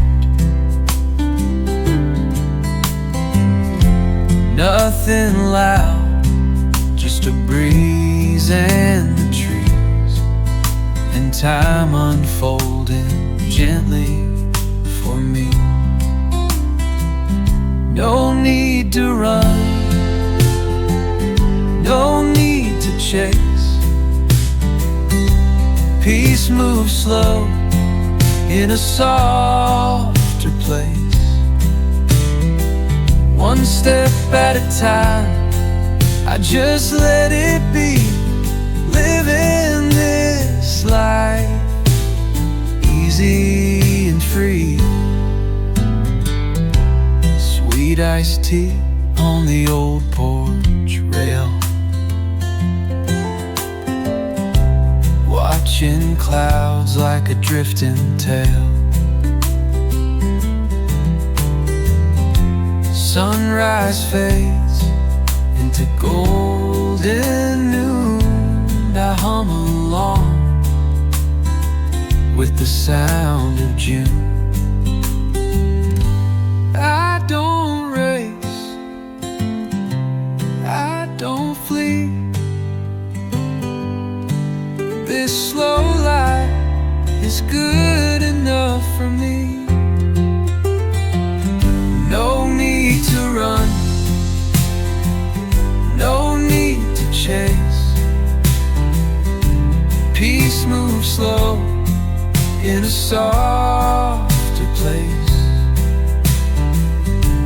Nothing loud, just a breeze and the trees, and time unfolding gently for me. No need to run, no need to chase. Peace moves slow in a softer place. One step at a time, I just let it be. Living this life easy and free. Sweet iced tea on the old porch rail, watching clouds like a drifting tail. Sunrise fades into golden noon. I hum along with the sound of June. I don't race, I don't flee. This slow life is good enough for me. No need to run, softer place.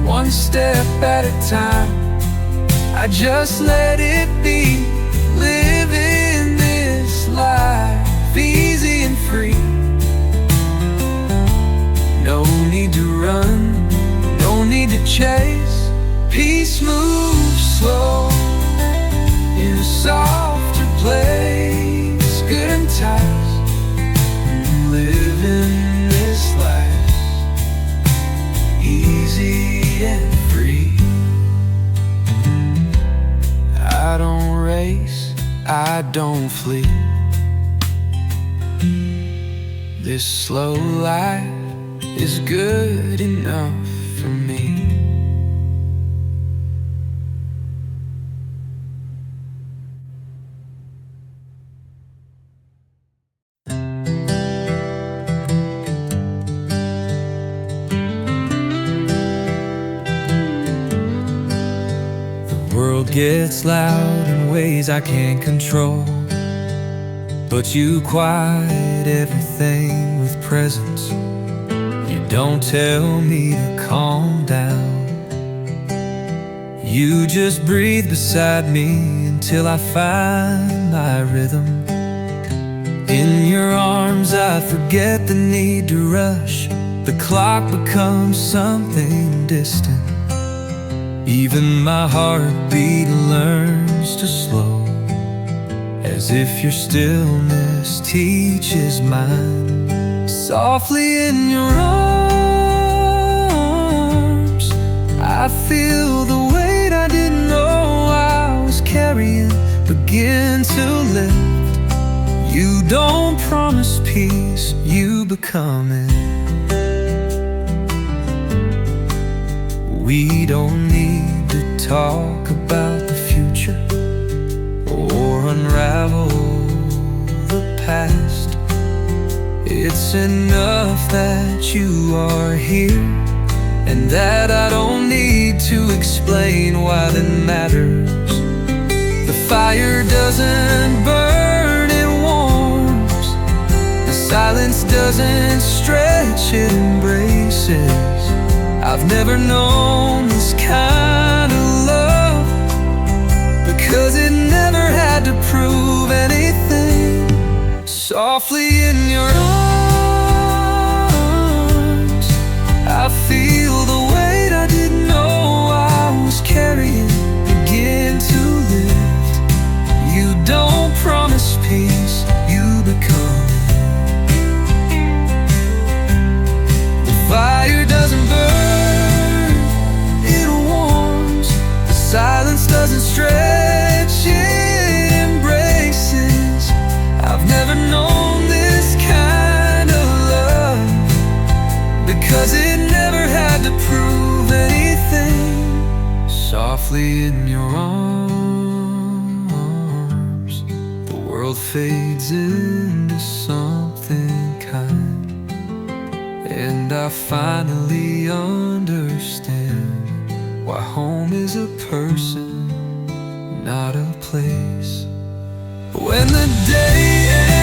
One step at a time, I just let it be. Living this life easy and free. No need to run, no need to chase. Peace moves slow in a softer place. Good and tight, living this life easy and free. I don't race, I don't flee. This slow life is good enough for me. The world gets loud in ways I can't control, but you quiet everything with presence. You don't tell me to calm down. You just breathe beside me until I find my rhythm. In your arms I forget the need to rush. The clock becomes something distant. Even my heartbeat learns to slow, as if your stillness teaches mine. Softly in your arms, I feel the weight I didn't know I was carrying begin to lift. You don't promise peace, you become it. We don't need to talk about the future or unravel the past. It's enough that you are here, and that I don't need to explain why that matters. The fire doesn't burn, it warms. The silence doesn't stretch, it embraces. I've never known this kind of love, because it never had to prove anything. Softly in your arms, I feel the weight I didn't know I was carrying begin to lift. You don't promise peace, you become. The fire doesn't burn, it warms. The silence doesn't stretch, it embraces. I've never known this kind of love, because it never had to prove anything. Softly in your arms, the world fades into something kind, and I finally understand why home is a person, not a place. When the day ends